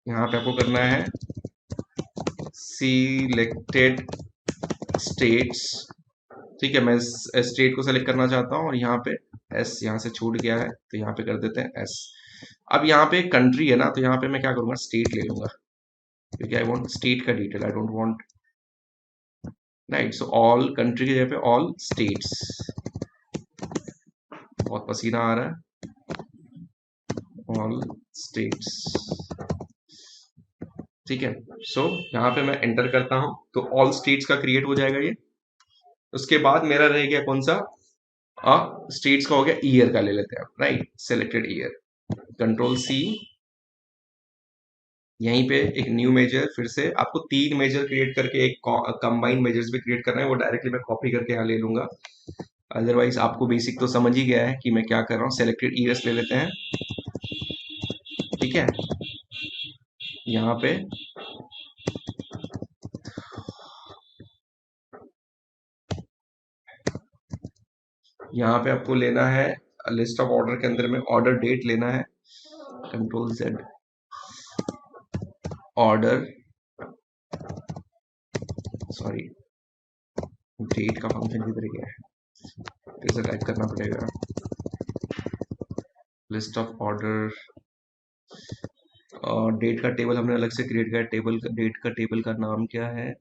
यहाँ पे आपको करना है सिलेक्टेड स्टेट्स, ठीक है। मैं स्टेट को सेलेक्ट करना चाहता हूँ और यहाँ पे एस यहाँ से छूट गया है तो यहाँ पे कर देते हैं एस। अब यहाँ पे कंट्री है ना, तो यहाँ पे मैं क्या करूंगा, स्टेट ले लूंगा क्योंकि आई वांट स्टेट का detail, I don't want, right. So all country की जगह पे ऑल स्टेट्स, बहुत पसीना आ रहा है, ऑल स्टेट्स, ठीक है। सो यहाँ पे मैं एंटर करता हूँ तो ऑल स्टेट्स का क्रिएट हो जाएगा ये। उसके बाद मेरा रह गया कौन सा, स्टेट्स का हो गया, ईयर का ले लेते हैं, right. Selected year, control C यहीं पे एक न्यू मेजर, फिर से आपको 3 मेजर क्रिएट करके एक कंबाइंड मेजर्स भी क्रिएट करना है, वो डायरेक्टली मैं कॉपी करके यहाँ ले लूंगा। अदरवाइज आपको बेसिक तो समझ ही गया है कि मैं क्या कर रहा हूँ। सेलेक्टेड ईयर्स ले लेते हैं, ठीक है। यहाँ पे आपको लेना है लिस्ट ऑफ ऑर्डर के अंदर में ऑर्डर डेट लेना है, control Z, order, sorry date का फंक्शन किधर गया है, फिर से टाइप करना पड़ेगा। लिस्ट ऑफ ऑर्डर और डेट का टेबल हमने अलग से क्रिएट किया है। टेबल का, डेट का टेबल का नाम क्या है,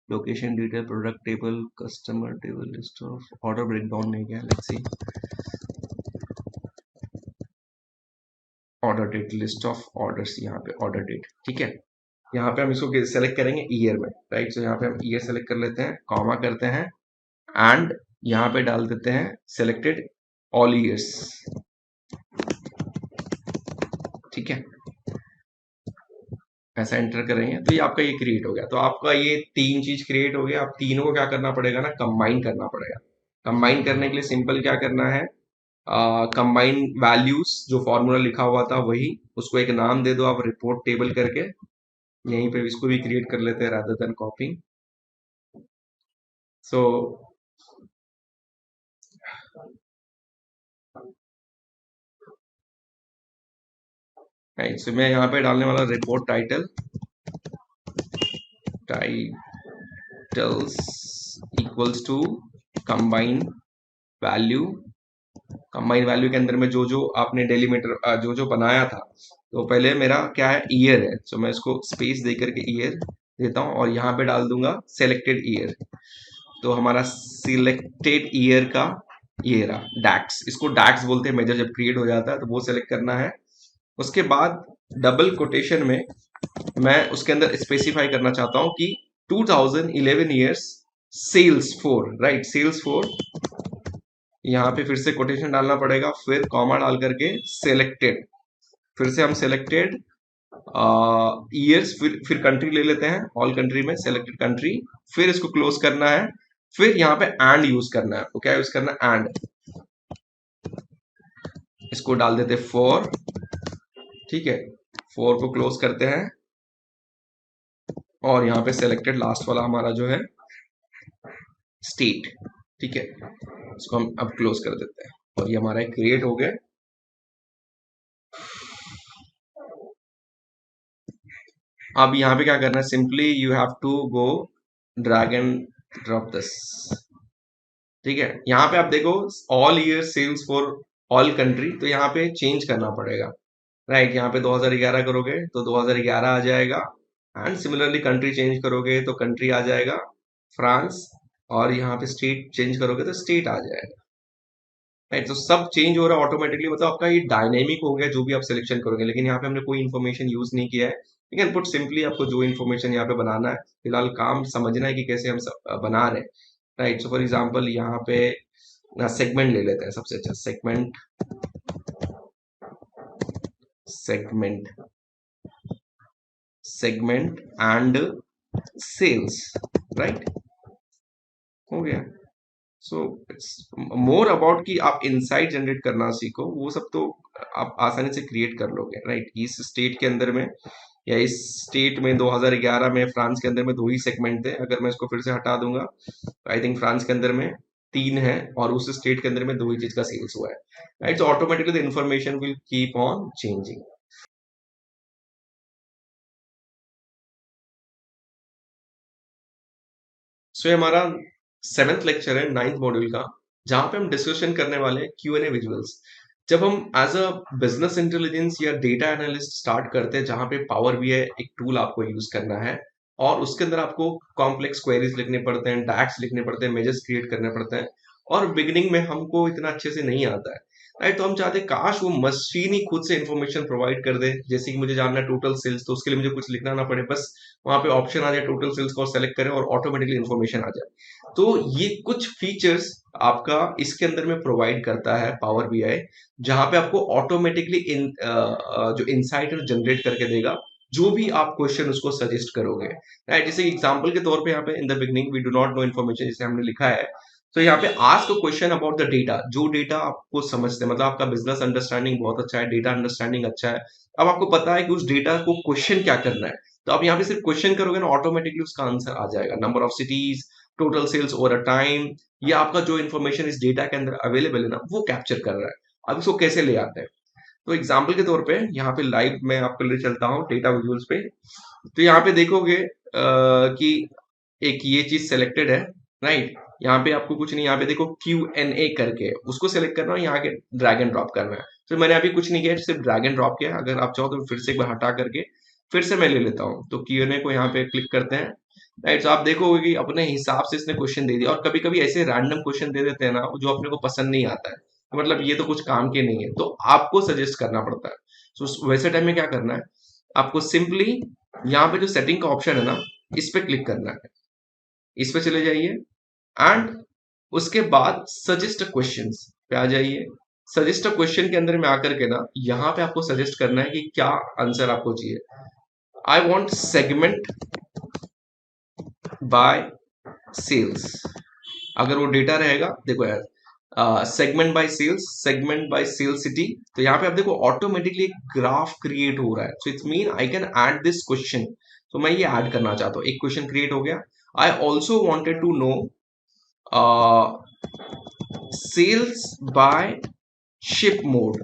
location detail, product table, customer table, list of order breakdown में क्या, let's see order date, list of orders, यहाँ पे ऑर्डर डेट, ठीक है। यहाँ पे हम इसको सेलेक्ट करेंगे ईयर में, राइट। सो यहाँ पे हम ईयर सेलेक्ट कर लेते हैं, कॉमा करते हैं एंड यहाँ पे डाल देते हैं सेलेक्टेड ऑल ईयर्स, ठीक है। ऐसा एंटर करेंगे तो ये आपका ये क्रिएट हो गया। तो आपका ये 3 चीज क्रिएट हो गया। अब तीनों को क्या करना पड़ेगा ना, कंबाइन करना पड़ेगा। कंबाइन करने के लिए सिंपल क्या करना है, कंबाइन वैल्यूज, जो फॉर्मूला लिखा हुआ था वही, उसको एक नाम दे दो आप रिपोर्ट टेबल करके। यहीं पे इसको भी क्रिएट कर लेते हैं rather than copy. So right, मैं यहाँ पे डालने वाला report title, titles equals to combine value. Combine value के अंदर में जो जो आपने डेलीमीटर जो जो बनाया था, तो पहले मेरा क्या है, ईयर है। तो मैं इसको स्पेस दे करके ईयर देता हूँ और यहाँ पे डाल दूंगा सेलेक्टेड ईयर। तो हमारा सिलेक्टेड ईयर का ये रहा डैक्स, इसको डैक्स बोलते हैं मेजर, जब क्रिएट हो जाता है तो वो सेलेक्ट करना है। उसके बाद डबल कोटेशन में मैं उसके अंदर स्पेसिफाई करना चाहता हूं कि 2011 years sales for, right, sales for. यहाँ पे फिर से कोटेशन डालना पड़ेगा, फिर कॉमा डाल करके सेलेक्टेड, फिर से हम सेलेक्टेड ईयर्स, फिर कंट्री ले लेते हैं, ऑल कंट्री में सेलेक्टेड कंट्री, फिर इसको क्लोज करना है। फिर यहाँ पे एंड यूज करना है, तो क्या यूज करना है, एंड, इसको डाल देते फॉर, ठीक है। फॉर को क्लोज करते हैं और यहाँ पे सेलेक्टेड लास्ट वाला हमारा जो है स्टेट, ठीक है। इसको हम अब क्लोज कर देते हैं और ये हमारा क्रिएट हो गया। अब यहाँ पे क्या करना है, simply you have to go drag and drop this, ठीक है। यहाँ पे आप देखो all year sales for all country, तो यहाँ पे चेंज करना पड़ेगा, राइट। यहाँ पे 2011 करोगे तो 2011 आ जाएगा, एंड सिमिलरली कंट्री चेंज करोगे तो कंट्री आ जाएगा फ्रांस, और यहाँ पे स्टेट चेंज करोगे तो स्टेट आ जाएगा, राइट। तो सब चेंज हो रहा है ऑटोमेटिकली, मतलब आपका ये डायनेमिक हो गया जो भी आप सिलेक्शन करोगे। लेकिन यहाँ पे हमने कोई इन्फॉर्मेशन यूज नहीं किया है, लेकिन पुट सिंपली आपको जो इन्फॉर्मेशन यहाँ पे बनाना है, फिलहाल काम समझना है कि कैसे हम बना रहे हैं, राइट। सो फॉर एग्जाम्पल यहाँ पे सेगमेंट ले लेते हैं, सबसे अच्छा segment, segment, segment and sales, right, हो गया। सो इट्स मोर अबाउट कि आप इनसाइट जनरेट करना सीखो, वो सब तो आप आसानी से क्रिएट कर लोगे, राइट। इस स्टेट के अंदर में या इस स्टेट में 2011 में फ्रांस के अंदर में 2 ही सेगमेंट थे। अगर मैं इसको फिर से हटा दूंगा तो आई थिंक फ्रांस के अंदर में 3 है और उस स्टेट के अंदर में 2 ही चीज का सेल्स हुआ है, right. So automatically the information will keep on changing. So ये हमारा 7th लेक्चर है 9th मॉड्यूल का, जहां पे हम डिस्कशन करने वाले हैं Q&A विजुअल्स। जब हम एज अ बिजनेस इंटेलिजेंस या डेटा एनालिस्ट स्टार्ट करते हैं, जहां पे पावर बीआई एक टूल आपको यूज करना है और उसके अंदर आपको कॉम्प्लेक्स क्वेरीज लिखने पड़ते हैं, डैक्स लिखने पड़ते हैं, मेजर्स क्रिएट करने पड़ते हैं, और बिगिनिंग में हमको इतना अच्छे से नहीं आता है, राइट। तो हम चाहते हैं काश वो मशीन ही खुद से इंफॉर्मेशन प्रोवाइड कर दे। जैसे कि मुझे जानना है टोटल सेल्स, तो उसके लिए मुझे कुछ लिखना ना पड़े, बस वहां पे ऑप्शन आ जाए, टोटल सेल्स को सेलेक्ट करें और ऑटोमेटिकली इंफॉर्मेशन आ जाए। तो ये कुछ फीचर्स आपका इसके अंदर में प्रोवाइड करता है पावर बीआई, जहां पे आपको ऑटोमेटिकली जो इंसाइट जनरेट करके देगा जो भी आप क्वेश्चन उसको सजेस्ट करोगे, राइट। जैसे एग्जांपल के तौर पे यहाँ पे in the beginning we do not know information, जैसे हमने लिखा है, तो यहाँ पे ask a question about the data, जो डेटा आपको समझते हैं, मतलब आपका बिजनेस अंडरस्टैंडिंग बहुत अच्छा है, डेटा अंडरस्टैंडिंग अच्छा है, अब आपको पता है कि उस डेटा को क्वेश्चन क्या करना है, तो आप यहाँ पे सिर्फ क्वेश्चन करोगे ना, ऑटोमेटिकली उसका आंसर आ जाएगा। Number of cities, total sales over a time, या आपका जो इन्फॉर्मेशन इस डेटा के अंदर अवेलेबल है ना, वो कैप्चर कर रहा है। अब इसको कैसे ले आते हैं, तो एग्जाम्पल के तौर पे यहाँ पे लाइव मैं आपको ले चलता हूँ डेटा विजुअल्स पे। तो यहाँ पे देखोगे कि एक ये चीज सेलेक्टेड है, राइट। यहाँ पे आपको कुछ नहीं, यहाँ पे देखो Q&A करके उसको सेलेक्ट करना है, यहाँ के ड्रैग एंड ड्रॉप करना है। तो मैंने अभी कुछ नहीं किया, सिर्फ ड्रैग एंड ड्रॉप किया। अगर आप चाहो तो फिर से एक बार हटा करके फिर से मैं ले लेता हूँ, तो Q&A को यहाँ पे क्लिक करते हैं, राइट। तो आप देखोगे कि अपने हिसाब से इसने क्वेश्चन दे दिया, और कभी कभी ऐसे रैंडम क्वेश्चन दे देते हैं ना जो अपने को पसंद नहीं आता है, तो मतलब ये तो कुछ काम के नहीं है, तो आपको सजेस्ट करना पड़ता है। तो वैसे टाइम में क्या करना है, आपको सिंपली यहाँ पे जो सेटिंग का ऑप्शन है ना, इस पे क्लिक करना है, इस पे चले जाइए, एंड उसके बाद सजेस्ट क्वेश्चन पे आ जाइए। सजेस्ट क्वेश्चन के अंदर में आकर के ना, यहाँ पे आपको सजेस्ट करना है कि क्या आंसर आपको चाहिए। I want segment by sales, अगर वो डेटा रहेगा, देखो यार, segment by sales, segment by sales city, तो यहाँ पे आप देखो ऑटोमेटिकली एक ग्राफ क्रिएट हो रहा है, so it's mean I can add this question, तो मैं ये ऐड करना चाहता हूँ, एक क्वेश्चन क्रिएट हो गया। I also wanted to know sales by ship mode,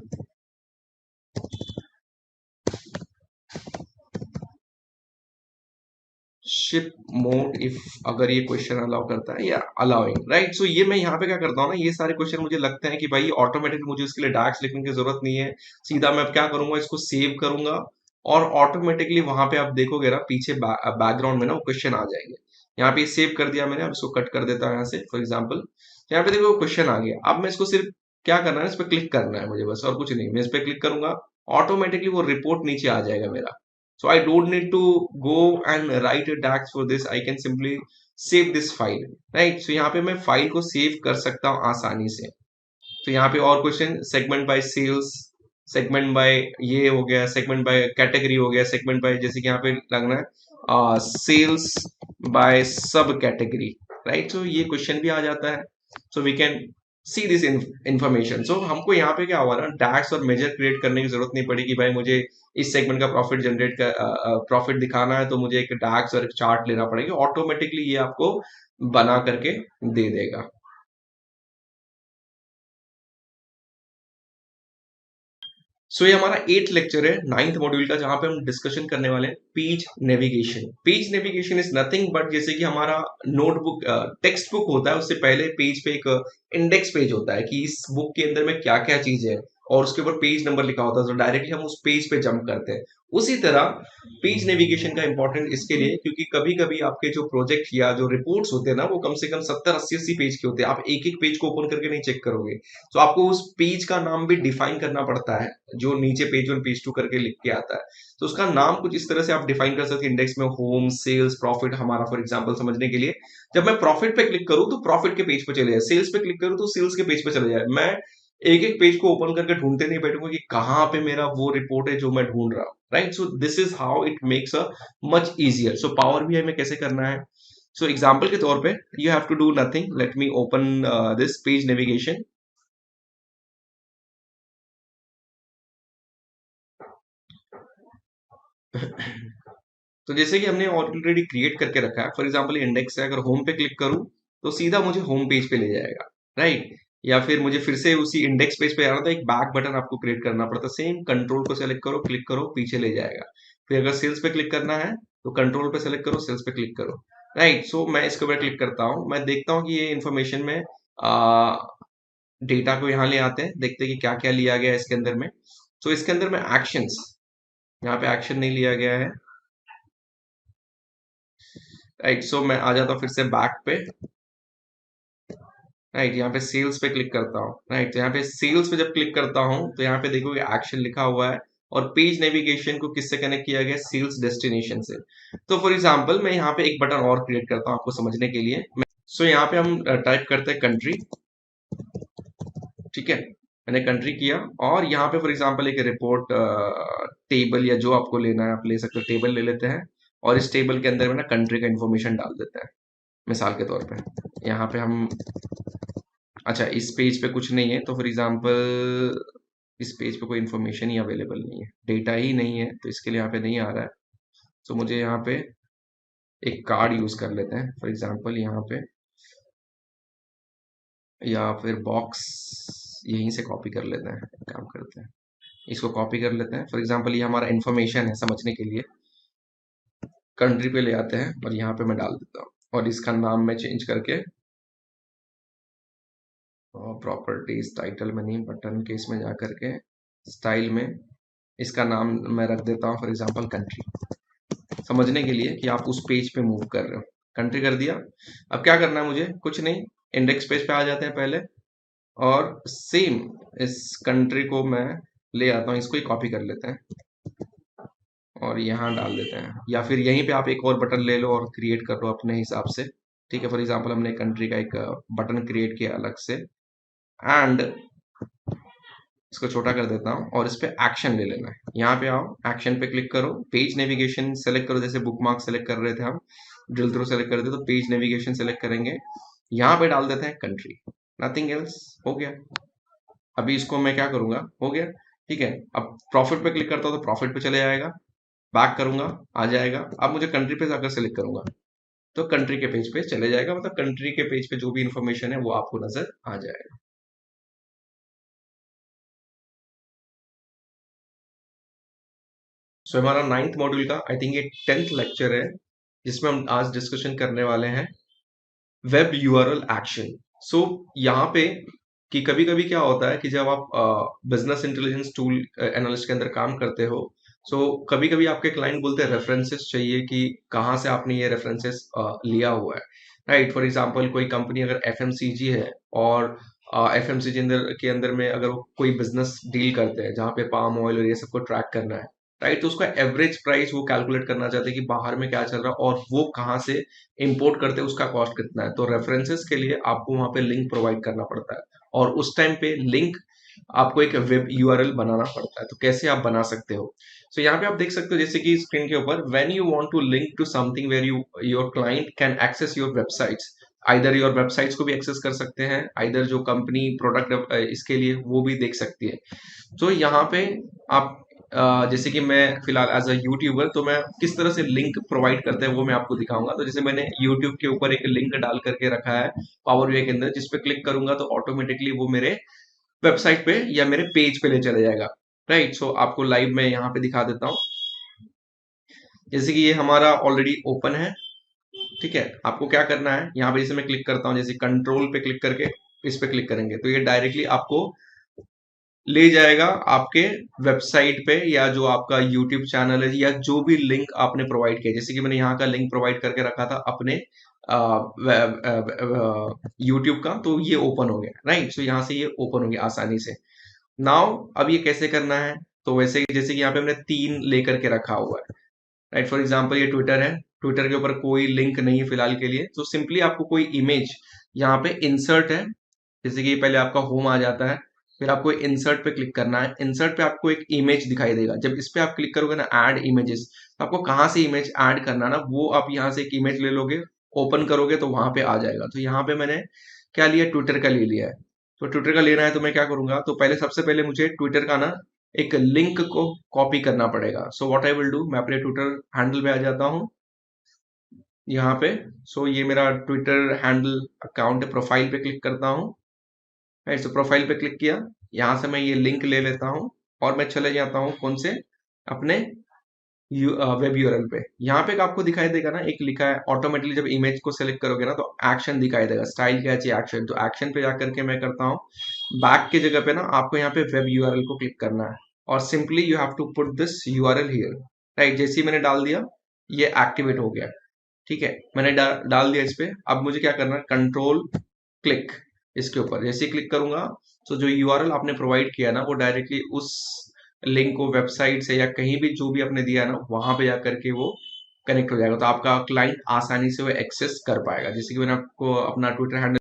ship mode if, अगर ये क्वेश्चन अलाउ करता है या अलाउइंग, राइट। सो ये मैं यहाँ पे क्या करता हूँ ना, ये सारे क्वेश्चन मुझे लगते हैं कि भाई ऑटोमेटिक मुझे इसके लिए डैक्स लिखने की जरूरत नहीं है, सीधा मैं अब क्या करूंगा, इसको सेव करूंगा, और ऑटोमेटिकली वहां पे आप देखोगे ना पीछे बैकग्राउंड में ना वो क्वेश्चन आ जाएंगे। यहाँ पे सेव कर दिया मैंने, अब इसको कट कर देता हूँ यहाँ से, फॉर एग्जाम्पल यहाँ पे देखो क्वेश्चन आ गया। अब मैं इसको सिर्फ क्या करना है, इस पर क्लिक करना है मुझे बस, और कुछ नहीं। मैं इस पर क्लिक करूंगा, ऑटोमेटिकली वो रिपोर्ट नीचे आ जाएगा मेरा। So I don't need to go and write a DAX for this. I can simply save this file, right? So यहाँ पे मैं फाइल को सेव कर सकता हूँ आसानी से। तो यहाँ पे और question, segment by sales, segment by ये हो गया, सेगमेंट बाय कैटेगरी हो गया, सेगमेंट बाय जैसे कि यहाँ पे लगना है sales by sub category, right. So ये क्वेश्चन भी आ जाता है, so we can see this information. So हमको यहाँ पे क्या हुआ ना, डैक्स और मेजर क्रिएट करने की जरूरत नहीं पड़ी कि भाई मुझे इस सेगमेंट का प्रॉफिट जनरेट कर प्रॉफिट दिखाना है तो मुझे एक डैक्स और एक चार्ट लेना पड़ेगा, ऑटोमेटिकली ये आपको बना करके दे देगा। सो ये हमारा 8th लेक्चर है 9th मॉड्यूल का, जहां पे हम डिस्कशन करने वाले हैं page navigation. Page navigation is nothing but जैसे कि हमारा नोटबुक टेक्स्ट बुक होता है, उससे पहले पेज पे एक इंडेक्स पेज होता है कि इस बुक के अंदर में क्या क्या चीज है, और उसके ऊपर पेज नंबर लिखा होता है, तो डायरेक्टली हम उस पेज पे जंप करते हैं। उसी तरह पेज नेविगेशन का इंपॉर्टेंट इसके लिए क्योंकि कभी कभी आपके जो प्रोजेक्ट या जो रिपोर्ट्स होते हैं ना, वो कम से कम 70 80 80 पेज के होते हैं, आप एक एक पेज को ओपन करके नहीं चेक करोगे, तो आपको उस पेज का नाम भी डिफाइन करना पड़ता है, जो नीचे पेज 1 पेज 2 करके लिख के आता है। तो उसका नाम कुछ इस तरह से आप डिफाइन कर सकते हैं इंडेक्स में, होम, सेल्स, प्रॉफिट। हमारा फॉर एग्जांपल समझने के लिए, जब मैं प्रॉफिट पे क्लिक करूं तो प्रॉफिट के पेज पे चले जाए, सेल्स पे क्लिक करूं तो सेल्स के पेज पे चले जाए। मैं एक एक पेज को ओपन करके ढूंढते नहीं बैठूंगा कि कहाँ पे मेरा वो रिपोर्ट है जो मैं ढूंढ रहा हूँ, right. So this is how it makes a much easier. So power BI में कैसे करना है, सो एग्जाम्पल के तौर पे you have to do nothing, let me open this page navigation. तो जैसे कि हमने ऑलरेडी क्रिएट करके रखा है, फॉर एग्जाम्पल इंडेक्स है, अगर होम पे क्लिक करूं तो सीधा मुझे होम पेज पे ले जाएगा, राइट। या फिर मुझे फिर से उसी इंडेक्स पेज पे आना तो एक बैक बटन आपको क्रिएट करना पड़ता है, सेम कंट्रोल को सेलेक्ट करो, क्लिक करो, पीछे ले जाएगा। फिर अगर सेल्स पे क्लिक करना है तो कंट्रोल पे सेलेक्ट करो, सेल्स पे क्लिक करो, राइट। सो मैं इसके ऊपर क्लिक करता हूँ, मैं देखता हूँ कि ये इन्फॉर्मेशन में डेटा को यहाँ ले आते हैं, देखते हैं कि क्या क्या लिया गया है इसके अंदर में। सो इसके अंदर में एक्शंस, यहाँ पे एक्शन नहीं लिया गया है, राइट। सो मैं आ जाता हूँ फिर से बैक पे, राइट। यहाँ पे सेल्स पे क्लिक करता हूँ, राइट। तो यहाँ पे सेल्स पे जब क्लिक करता हूँ तो यहाँ पे देखोगे एक्शन लिखा हुआ है, और पेज नेविगेशन को किससे कनेक्ट किया गया, सेल्स डेस्टिनेशन से। तो फॉर एग्जांपल मैं यहाँ पे एक बटन और क्रिएट करता हूँ आपको समझने के लिए। सो यहाँ पे हम टाइप करते हैं कंट्री, ठीक है। मैंने कंट्री किया, और यहाँ पे फॉर एग्जांपल एक रिपोर्ट टेबल या जो आपको लेना है आप ले सकते हो, टेबल ले लेते हैं, और इस टेबल के अंदर में ना कंट्री का इन्फॉर्मेशन डाल देते हैं मिसाल के तौर पे। यहाँ पे हम, अच्छा इस पेज पे कुछ नहीं है तो फॉर एग्जांपल इस पेज पे कोई इन्फॉर्मेशन ही अवेलेबल नहीं है, डेटा ही नहीं है, तो इसके लिए यहाँ पे नहीं आ रहा है। तो मुझे यहाँ पे एक कार्ड यूज कर लेते हैं फॉर एग्जांपल यहाँ पे, या फिर बॉक्स यहीं से कॉपी कर लेते हैं, एक काम करते हैं इसको कॉपी कर लेते हैं। फॉर एग्जांपल ये हमारा इन्फॉर्मेशन है, समझने के लिए कंट्री पे ले आते हैं और यहाँ पे मैं डाल देता हूँ, और इसका नाम मैं चेंज करके प्रॉपर्टीज टाइटल में नहीं, बटन के इसमें जा करके स्टाइल में इसका नाम मैं रख देता हूँ फॉर एग्जांपल कंट्री, समझने के लिए कि आप उस पेज पे मूव कर रहे हो। कंट्री कर दिया। अब क्या करना है मुझे, कुछ नहीं, इंडेक्स पेज पे आ जाते हैं पहले, और सेम इस कंट्री को मैं ले आता हूँ, इसको ही कॉपी कर लेते हैं और यहाँ डाल देते हैं, या फिर यहीं पे आप एक और बटन ले लो और क्रिएट कर लो अपने हिसाब से। ठीक है, फॉर एग्जांपल हमने कंट्री का एक बटन क्रिएट किया अलग से, एंड इसको छोटा कर देता हूँ और इस पे एक्शन ले लेना है। यहाँ पे आओ, एक्शन पे क्लिक करो, पेज नेविगेशन सेलेक्ट करो, जैसे बुकमार्क सेलेक्ट कर रहे थे हम, ड्रिल थ्रू सेलेक्ट कर दे तो पेज नेविगेशन सेलेक्ट करेंगे, यहाँ पे डाल देते हैं कंट्री, नथिंग एल्स, हो गया। अभी इसको मैं क्या करूंगा, हो गया, ठीक है। अब प्रॉफिट पे क्लिक करता हूँ तो प्रॉफिट पे चले जाएगा, बैक करूंगा आ जाएगा। अब मुझे कंट्री पे जाकर सेलेक्ट करूंगा तो कंट्री के पेज पे चले जाएगा, मतलब कंट्री के पेज पे जो भी इंफॉर्मेशन है वो आपको नजर आ जाएगा। सो हमारा 9th मॉड्यूल का आई थिंक ये 10th लेक्चर है, जिसमें हम आज डिस्कशन करने वाले हैं वेब यूआरएल एक्शन। सो यहाँ पे कि कभी कभी क्या होता है कि जब आप बिजनेस इंटेलिजेंस टूल एनालिस्ट के अंदर काम करते हो, सो कभी कभी आपके क्लाइंट बोलते हैं रेफरेंसेस चाहिए कि कहाँ से आपने ये रेफरेंसेस लिया हुआ है, राइट। फॉर एग्जांपल कोई कंपनी अगर एफएमसीजी है, और एफएमसीजी अंदर के अंदर में अगर वो कोई बिजनेस डील करते हैं जहाँ पे पाम ऑयल और ये सबको ट्रैक करना है, राइट, तो उसका एवरेज प्राइस वो कैलकुलेट करना चाहते हैं कि बाहर में क्या चल रहा है और वो कहाँ से इंपोर्ट करते हैं, उसका कॉस्ट कितना है। तो रेफरेंसेस के लिए आपको वहां पे लिंक प्रोवाइड करना पड़ता है, और उस टाइम पे लिंक आपको एक वेब यूआरएल बनाना पड़ता है। तो कैसे आप बना सकते हो, सो यहाँ पे आप देख सकते हो जैसे कि स्क्रीन के ऊपर, when you want to link to something where you your client can access your websites, either your websites को भी एक्सेस कर सकते हैं, आइदर जो कंपनी प्रोडक्ट इसके लिए वो भी देख सकती है। तो यहाँ पे आप जैसे कि मैं फिलहाल एज अ यूट्यूबर, तो मैं किस तरह से लिंक प्रोवाइड करते हैं वो मैं आपको दिखाऊंगा। तो जैसे मैंने यूट्यूब के ऊपर एक लिंक डाल करके रखा है पावर बीआई के अंदर, जिस पे क्लिक करूंगा तो ऑटोमेटिकली वो मेरे वेबसाइट पे या मेरे पेज पे ले चले जाएगा, राइट। सो आपको लाइव में यहाँ पे दिखा देता हूँ, जैसे कि ये हमारा ऑलरेडी ओपन है, ठीक है। आपको क्या करना है, यहाँ पे जैसे मैं क्लिक करता हूँ, जैसे कंट्रोल पे क्लिक करके इस पे क्लिक करेंगे तो ये डायरेक्टली आपको ले जाएगा आपके वेबसाइट पे, या जो आपका यूट्यूब चैनल है, या जो भी लिंक आपने प्रोवाइड किया। जैसे कि मैंने यहाँ का लिंक प्रोवाइड करके रखा था अपने यूट्यूब का, तो ये ओपन हो गया, राइट। सो यहाँ से ये ओपन हो गया आसानी से। नाउ अब ये कैसे करना है, तो वैसे ही जैसे कि यहाँ पे हमने 3 लेकर के रखा हुआ है, राइट। फॉर एग्जाम्पल ये ट्विटर है, ट्विटर के ऊपर कोई लिंक नहीं है फिलहाल के लिए, तो सिंपली आपको कोई इमेज यहाँ पे इंसर्ट है, जैसे कि पहले आपका होम आ जाता है, फिर आपको इंसर्ट पे क्लिक करना है। इंसर्ट पे आपको एक इमेज दिखाई देगा, जब इस पे आप क्लिक करोगे ना ऐड इमेजेस, तो आपको कहाँ से इमेज ऐड करना है ना, वो आप यहाँ से एक इमेज ले लोगे, ओपन करोगे तो वहां पे आ जाएगा। तो यहाँ पे मैंने क्या लिया, ट्विटर का ले लिया है। तो ट्विटर का लेना है तो मैं क्या करूंगा, तो पहले सबसे पहले मुझे ट्विटर का ना एक लिंक को कॉपी करना पड़ेगा। सो व्हाट आई विल डू, मैं अपने ट्विटर हैंडल पे आ जाता हूँ यहाँ पे। सो ये मेरा ट्विटर हैंडल अकाउंट प्रोफाइल पे क्लिक करता हूँ, राइट। सो प्रोफाइल पे क्लिक किया, यहाँ से मैं ये लिंक ले लेता हूँ और मैं चले जाता हूँ कौन से, अपने वेब यूआरएल पे। यहाँ पे आपको दिखाई देगा ना, एक लिखा है ऑटोमेटिकली, जब इमेज को सेलेक्ट करोगे ना तो एक्शन दिखाई देगा, स्टाइल क्या चाहिए एक्शन, तो एक्शन पे जाकर के मैं करता हूँ बैक की जगह पे ना, आपको यहाँ पे वेब यूआरएल को क्लिक करना है, और simply you have to put this URL here, right. जैसे ही मैंने डाल दिया ये एक्टिवेट हो गया, ठीक है। मैंने डाल दिया इस पे। अब मुझे क्या करना है, कंट्रोल क्लिक इसके ऊपर, जैसे ही क्लिक करूंगा तो जो यूआरएल आपने प्रोवाइड किया ना वो डायरेक्टली उस लिंक को वेबसाइट से या कहीं भी जो भी आपने दिया ना वहां पे जाकर के वो कनेक्ट हो जाएगा, तो आपका क्लाइंट आसानी से वो एक्सेस कर पाएगा। जैसे कि मैंने आपको अपना ट्विटर हैंडल,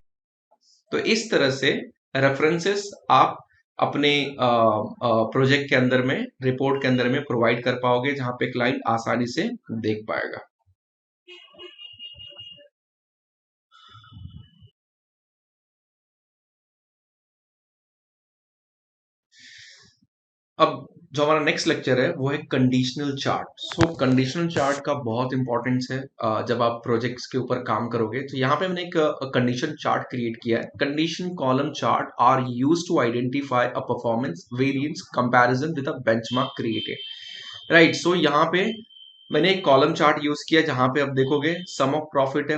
तो इस तरह से रेफरेंसेस आप अपने प्रोजेक्ट के अंदर में, रिपोर्ट के अंदर में प्रोवाइड कर पाओगे, जहां पे क्लाइंट आसानी से देख पाएगा। अब जो हमारा नेक्स्ट लेक्चर है वो है कंडीशनल चार्ट। सो कंडीशनल चार्ट का बहुत इंपॉर्टेंस है जब आप प्रोजेक्ट्स के ऊपर काम करोगे। तो यहाँ पे हमने एक कंडीशन चार्ट क्रिएट किया है। Condition column chart are use to identify a performance variance comparison with a benchmark created, right. So यहाँ पे मैंने एक कॉलम चार्ट यूज किया जहां पे आप देखोगे सम ऑफ प्रॉफिट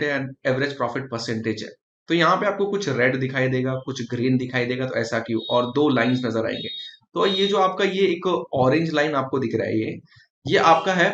है एंड एवरेज प्रॉफिट परसेंटेज है। तो यहाँ पे आपको कुछ रेड दिखाई देगा, कुछ ग्रीन दिखाई देगा, तो ऐसा क्यों, और दो लाइंस नजर आएंगे। तो ये जो आपका ये एक ऑरेंज लाइन आपको दिख रहा है, ये आपका है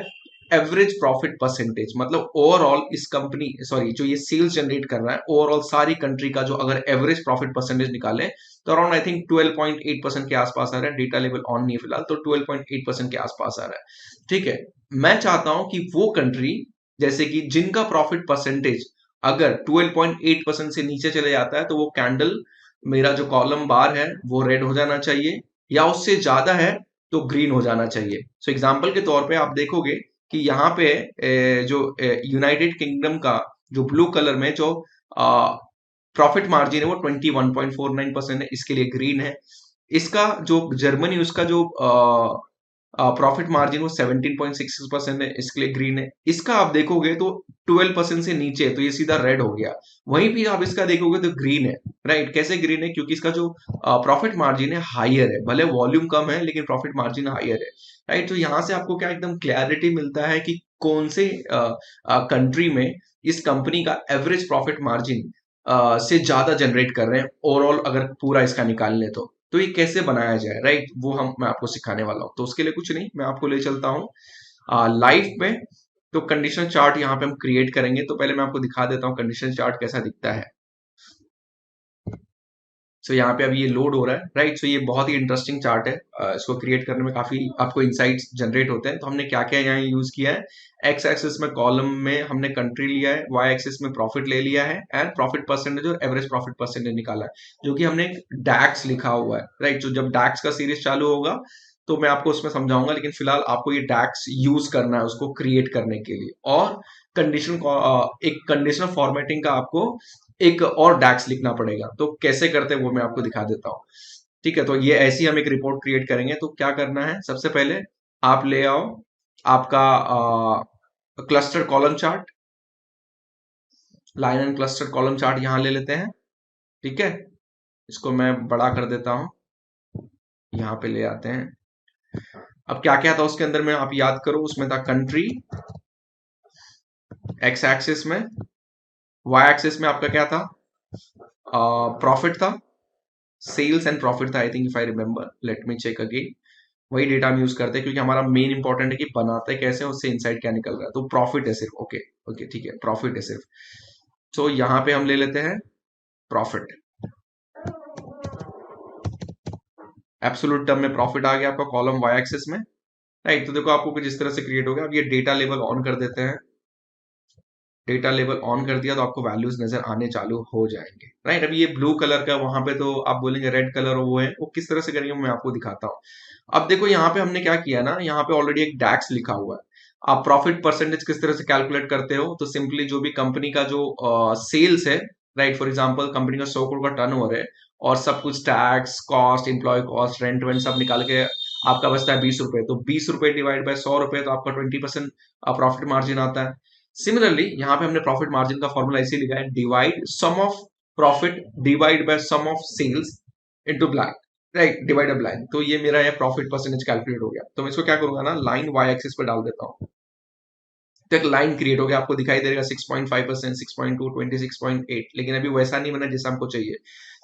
एवरेज प्रॉफिट परसेंटेज। मतलब ओवरऑल इस कंपनी, सॉरी, जो ये सेल्स जनरेट कर रहा है ओवरऑल सारी कंट्री का, जो अगर एवरेज प्रॉफिट परसेंटेज निकाले तो अराउंड आई थिंक 12.8% के आसपास आ रहा है। डेटा लेवल ऑन नहीं है फिलहाल, तो 12.8% के आसपास आ रहा है। ठीक है, मैं चाहता हूं कि वो कंट्री, जैसे कि जिनका प्रॉफिट परसेंटेज अगर 12.8% से नीचे चले जाता है, तो वो कैंडल, मेरा जो कॉलम बार है वो रेड हो जाना चाहिए, या उससे ज्यादा है तो ग्रीन हो जाना चाहिए। सो एग्जांपल के तौर पे आप देखोगे कि यहाँ पे जो यूनाइटेड किंगडम का जो ब्लू कलर में जो प्रॉफिट मार्जिन है वो 21.49% है, इसके लिए ग्रीन है। इसका जो जर्मनी, उसका जो प्रॉफिट मार्जिन वो 17.66% है, इसके लिए ग्रीन है। इसका आप देखोगे तो 12% से नीचे है, तो ये सीधा रेड हो गया। वहीं भी आप इसका देखोगे तो ग्रीन है, राइट। कैसे ग्रीन है? क्योंकि इसका जो प्रॉफिट मार्जिन है हाइयर है, भले वॉल्यूम कम है लेकिन प्रॉफिट मार्जिन हाइयर है, राइट। तो यहां से आपको क्या एकदम क्लैरिटी मिलता है कि कौन से कंट्री में इस कंपनी का एवरेज प्रॉफिट मार्जिन से ज्यादा जनरेट कर रहे हैं ओवरऑल, अगर पूरा इसका निकाल ले तो ये कैसे बनाया जाए, राइट, वो मैं आपको सिखाने वाला हूँ। तो उसके लिए कुछ नहीं, मैं आपको ले चलता हूँ लाइफ में। तो कंडीशनल चार्ट यहाँ पे हम क्रिएट करेंगे। तो पहले मैं आपको दिखा देता हूँ कंडीशनल चार्ट कैसा दिखता है। सो यहाँ पे अभी ये लोड हो रहा है, राइट। सो ये बहुत ही इंटरेस्टिंग चार्ट है। इसको क्रिएट करने में काफी आपको इंसाइट्स जनरेट होते हैं। तो हमने क्या क्या यहाँ यूज किया है, एक्स एक्सिस में कॉलम में हमने कंट्री लिया है, वाई एक्सिस में प्रॉफिट ले लिया है, एंड प्रॉफिट परसेंटेज और एवरेज प्रॉफिट परसेंटेज निकाला है, जो कि हमने डैक्स लिखा हुआ है, राइट। जो जब डैक्स का सीरीज चालू होगा तो मैं आपको उसमें समझाऊंगा, लेकिन फिलहाल आपको ये डैक्स यूज करना है उसको क्रिएट करने के लिए। और कंडीशन, एक कंडीशनल फॉर्मेटिंग का आपको एक और डैक्स लिखना पड़ेगा। तो कैसे करते हैं वो मैं आपको दिखा देता हूँ। ठीक है, तो ये ऐसी हम एक रिपोर्ट क्रिएट करेंगे। तो क्या करना है, सबसे पहले आप ले आओ आपका cluster column chart, line and cluster column chart यहां ले लेते हैं। ठीक है, इसको मैं बड़ा कर देता हूं, यहाँ पे ले आते हैं। अब क्या क्या था उसके अंदर में, आप याद करो, उसमें था कंट्री एक्स एक्सिस में, वाई एक्सिस में आपका क्या था, प्रॉफिट था, सेल्स एंड प्रॉफिट था, I think, if I remember, let me check again. वही डेटा हम यूज करते हैं क्योंकि हमारा मेन इंपॉर्टेंट है कि बनाते कैसे हैं, उससे इनसाइड क्या निकल रहा है। तो प्रॉफिट है सिर्फ, ओके ओके, ठीक है, प्रॉफिट है सिर्फ। तो यहाँ पे हम ले लेते हैं प्रॉफिट, एब्सोल्यूट टर्म में प्रॉफिट आ गया आपका कॉलम वाई एक्सिस में, राइट। तो देखो आपको कुछ इस तरह से क्रिएट हो गया। अब ये डेटा लेवल ऑन कर देते हैं। डेटा लेवल ऑन कर दिया तो आपको वैल्यूज नजर आने चालू हो जाएंगे, राइट। अभी ये ब्लू कलर का, वहां पे तो आप बोलेंगे रेड कलर वो है, वो किस तरह से करेंगे मैं आपको दिखाता हूँ। अब देखो यहाँ पे हमने क्या किया ना, यहाँ पे ऑलरेडी एक डैक्स लिखा हुआ है। आप प्रॉफिट परसेंटेज किस तरह से कैलकुलेट करते हो, तो सिंपली जो भी कंपनी का जो सेल्स है, राइट, फॉर एग्जांपल कंपनी का 100 करोड़ का टर्नओवर है, और सब कुछ tax, cost, employ cost, rent वेंट सब निकाल के आपका बचता है 20 रुपए। तो 20 रुपए डिवाइड बाय 100 रुपए, तो आपका 20% प्रॉफिट मार्जिन आता है। सिमिलरली यहाँ पे हमने प्रॉफिट मार्जिन का फॉर्मूला इसे लिखा है, divide sum of profit divide by sum of sales into blank, right, divide a blank. तो ये मेरा है प्रॉफिट परसेंटेज कैलकुलेट हो गया। तो मैं इसको क्या करूंगा ना, लाइन वाई एक्सिस पर डाल देता हूँ। तो एक लाइन क्रिएट हो गया, आपको दिखाई देगा 6.5%, 6.2, 26.8, लेकिन अभी वैसा नहीं बना जैसा हमको चाहिए।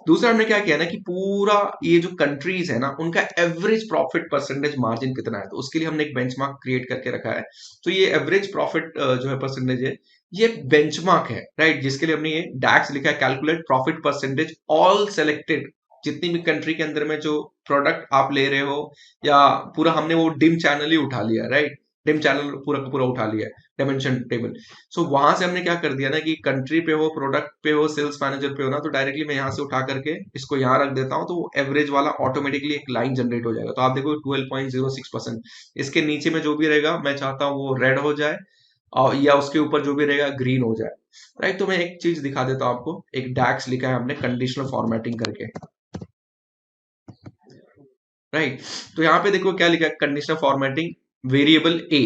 दूसरा हमने क्या किया ना कि पूरा ये जो कंट्रीज है ना, उनका एवरेज प्रॉफिट परसेंटेज मार्जिन कितना है, तो उसके लिए हमने एक बेंचमार्क क्रिएट करके रखा है। तो ये एवरेज प्रॉफिट जो है परसेंटेज है, ये बेंचमार्क है, राइट, जिसके लिए हमने ये डैक्स लिखा है, calculate profit percentage all selected, जितनी भी कंट्री के अंदर में जो प्रोडक्ट आप ले रहे हो, या पूरा हमने वो डिम चैनल ही उठा लिया, राइट। डिम चैनल पूरा का पूरा उठा लिया है, डायमेंशन टेबल। सो वहां से हमने क्या कर दिया ना कि कंट्री पे हो, प्रोडक्ट पे हो, सेल्स मैनेजर पे हो ना, तो डायरेक्टली मैं यहाँ से उठा करके इसको यहाँ रख देता हूँ, तो एवरेज वाला ऑटोमेटिकली एक लाइन जनरेट हो जाएगा। तो आप देखो 12.06%। इसके नीचे में जो भी रहेगा मैं चाहता हूँ वो रेड हो जाए, और या उसके ऊपर जो भी रहेगा ग्रीन हो जाए। राइट, तो मैं एक चीज दिखा देता हूँ आपको। एक डैक्स लिखा है हमने कंडीशनल फॉर्मेटिंग करके। राइट, तो यहाँ पे देखो क्या लिखा है, conditional formatting variable A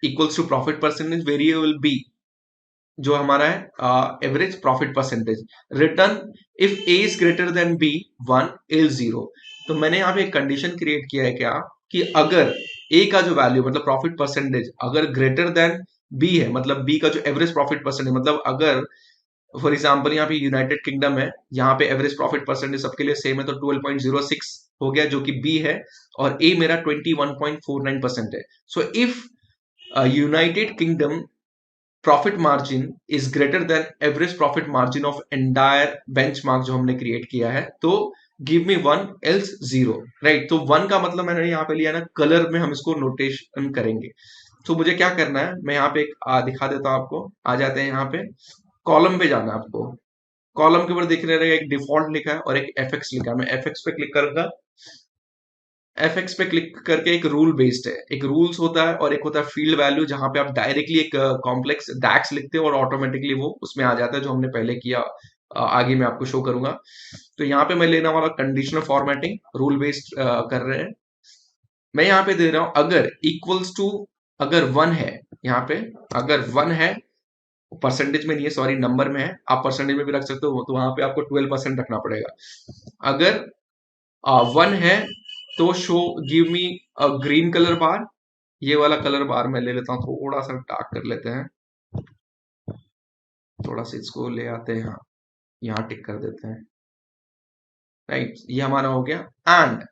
equals to profit percentage, variable B जो हमारा है average profit percentage, return if A is greater than B 1 is 0। तो मैंने यहाँ पे एक कंडीशन क्रिएट किया है क्या, कि अगर ए का जो वैल्यू मतलब प्रॉफिट परसेंटेज अगर ग्रेटर देन बी है, मतलब बी का जो एवरेज प्रॉफिट परसेंटेज, मतलब अगर फॉर एग्जाम्पल यहाँ पे यूनाइटेड किंगडम है, यहाँ पे एवरेज प्रॉफिट परसेंटेज सबके लिए सेम है, तो 12.06 हो गया जो कि बी है, और ए मेरा 21.49% है। So if United kingdom profit margin is greater then average profit margin of entire benchmark जो हमने क्रिएट किया है, तो गिव मी 1 एल्स 0। राइट, तो 1 का मतलब मैंने यहाँ पे लिया ना, कलर में हम इसको नोटेशन करेंगे। तो मुझे क्या करना है, मैं यहाँ पे एक दिखा देता हूँ आपको। आ जाते हैं यहाँ पे, कॉलम पे जाना है आपको। कॉलम के ऊपर दिख रहा है एक डिफॉल्ट लिखा है और एक एफएक्स लिखा है। मैं एफएक्स पे क्लिक करूंगा। एफएक्स पे क्लिक करके एक रूल बेस्ड है, एक रूल्स होता है और एक होता है फील्ड वैल्यू, जहां पे आप डायरेक्टली एक कॉम्प्लेक्स डैक्स लिखते हो और ऑटोमेटिकली वो उसमें आ जाता है, जो हमने पहले किया। आगे मैं आपको शो करूंगा। तो यहाँ पे मैं लेना वाला कंडीशनल फॉर्मेटिंग रूल बेस्ड कर रहे हैं। मैं यहाँ पे दे रहा हूं अगर इक्वल्स टू, अगर 1 है, यहाँ पे अगर 1 है, परसेंटेज में नहीं है, सॉरी नंबर में है, आप परसेंटेज में भी रख सकते हो, तो वहां पे आपको 12% रखना पड़ेगा। अगर 1 है तो शो गिव मी अ ग्रीन कलर बार। ये वाला कलर बार मैं ले लेता हूँ, थोड़ा सा डार्क कर लेते हैं, थोड़ा सा इसको ले आते हैं यहाँ, यहाँ टिक कर देते हैं। राइट, ये हमारा हो गया। एंड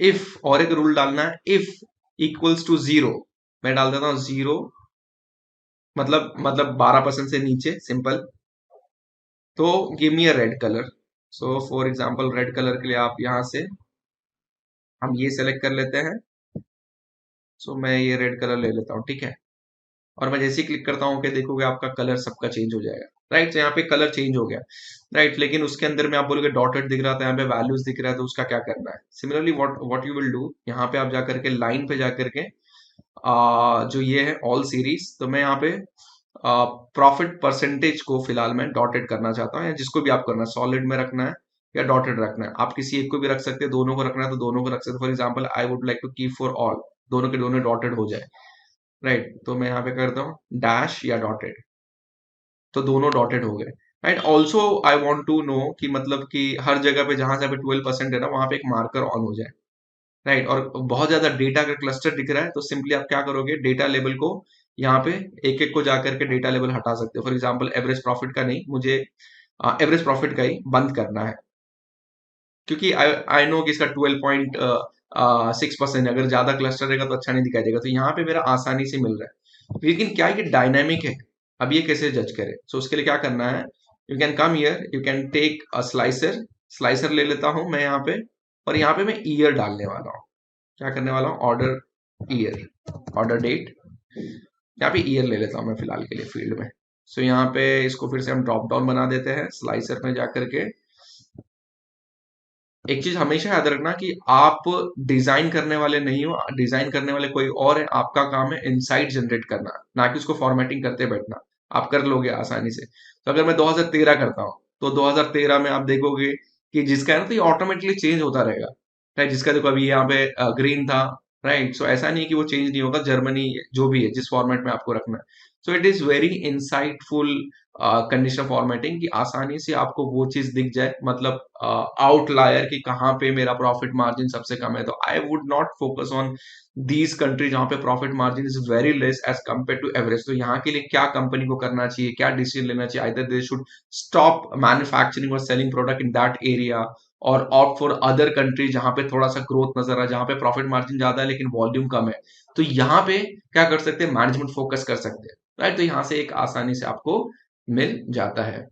इफ, और एक रूल डालना है, इफ इक्वल्स टू 0, मैं डाल देता हूँ 0, मतलब 12% से नीचे, सिंपल। तो give me a red colour. So for example red colour के लिए आप यहां से हम ये सेलेक्ट कर लेते हैं। सो मैं ये रेड कलर ले लेता हूँ, ठीक है। और मैं जैसे ही क्लिक करता हूँ कि देखोगे आपका कलर सबका चेंज हो जाएगा। राइट, तो यहाँ पे कलर चेंज हो गया। राइट, लेकिन उसके अंदर में आप बोलोगे डॉटेड दिख रहा था, यहाँ पे वैल्यूज दिख रहा है, तो उसका क्या करना है। Similarly what you will do, यहाँ पे आप जाकर के लाइन पे जाकर के जो ये है ऑल सीरीज, तो मैं यहाँ पे प्रॉफिट परसेंटेज को फिलहाल मैं डॉटेड करना चाहता हूँ, या जिसको भी आप करना है, सॉलिड में रखना है या डॉटेड रखना है। आप किसी एक को भी रख सकते हैं, दोनों को रखना है तो दोनों को रख सकते हैं। For example I would like to keep for all, दोनों के दोनों डॉटेड हो जाए। राइट, तो मैं यहाँ पे करता हूँ डैश या डॉटेड, तो दोनों डॉटेड हो गए। Right, also I want to know कि मतलब कि हर जगह पे जहां से 12% है ना, वहां पे एक मार्कर ऑन हो जाए। राइट, और बहुत ज्यादा डेटा का क्लस्टर दिख रहा है, तो सिंपली आप क्या करोगे, डेटा लेवल को यहाँ पे एक एक को जाकर के डेटा लेवल हटा सकते हो। फॉर एग्जाम्पल एवरेज प्रॉफिट का नहीं, मुझे एवरेज प्रॉफिट का ही बंद करना है, क्योंकि आई नो कि इसका 12.6%, अगर ज्यादा क्लस्टर रहेगा तो अच्छा नहीं दिखाई देगा। तो यहाँ पे मेरा आसानी से मिल रहा है, लेकिन क्या ये डायनामिक है, अब ये कैसे जज करें। सो उसके लिए क्या करना है, you can come here, you can take a slicer. Slicer ले लेता हूं मैं यहाँ पे, और यहाँ पे मैं ईयर डालने वाला हूँ। क्या करने वाला हूँ, ऑर्डर ईयर, ऑर्डर डेट। यहाँ पे ईयर ले लेता हूँ मैं फिलहाल के लिए फील्ड में। सो यहाँ पे इसको फिर से हम ड्रॉप डाउन बना देते हैं स्लाइसर में जाकर के। एक चीज हमेशा याद रखना कि आप डिजाइन करने वाले नहीं हो, डिजाइन करने वाले कोई और है। आपका काम है इनसाइट जनरेट करना, ना कि उसको फॉर्मेटिंग करते बैठना। आप कर लोगे आसानी से। तो अगर मैं 2013 करता हूँ, तो 2013 में आप देखोगे कि जिसका है ना, तो ये ऑटोमेटिकली चेंज होता रहेगा। राइट, जिसका देखो अभी यहाँ पे ग्रीन था। राइट, सो ऐसा नहीं है कि वो चेंज नहीं होगा, जर्मनी जो भी है जिस फॉर्मेट में आपको रखना है। So it is very insightful conditional formatting, कि आसानी से आपको वो चीज दिख जाए, मतलब आउटलायर कि कहाँ पे मेरा प्रॉफिट मार्जिन सबसे कम है। तो I would not focus on these country जहां पे profit margin is very less as compare to average. तो यहाँ के लिए क्या कंपनी को करना चाहिए, क्या डिसीजन लेना चाहिए, either they should stop manufacturing or selling product in that area, or opt for other country जहां पे थोड़ा सा ग्रोथ नजर है, जहां पे प्रॉफिट मार्जिन ज्यादा है लेकिन वॉल्यूम कम है। तो यहाँ पे क्या कर सकते हैं, मैनेजमेंट फोकस कर सकते हैं। राइट, तो यहाँ से एक आसानी से आपको मिल जाता है।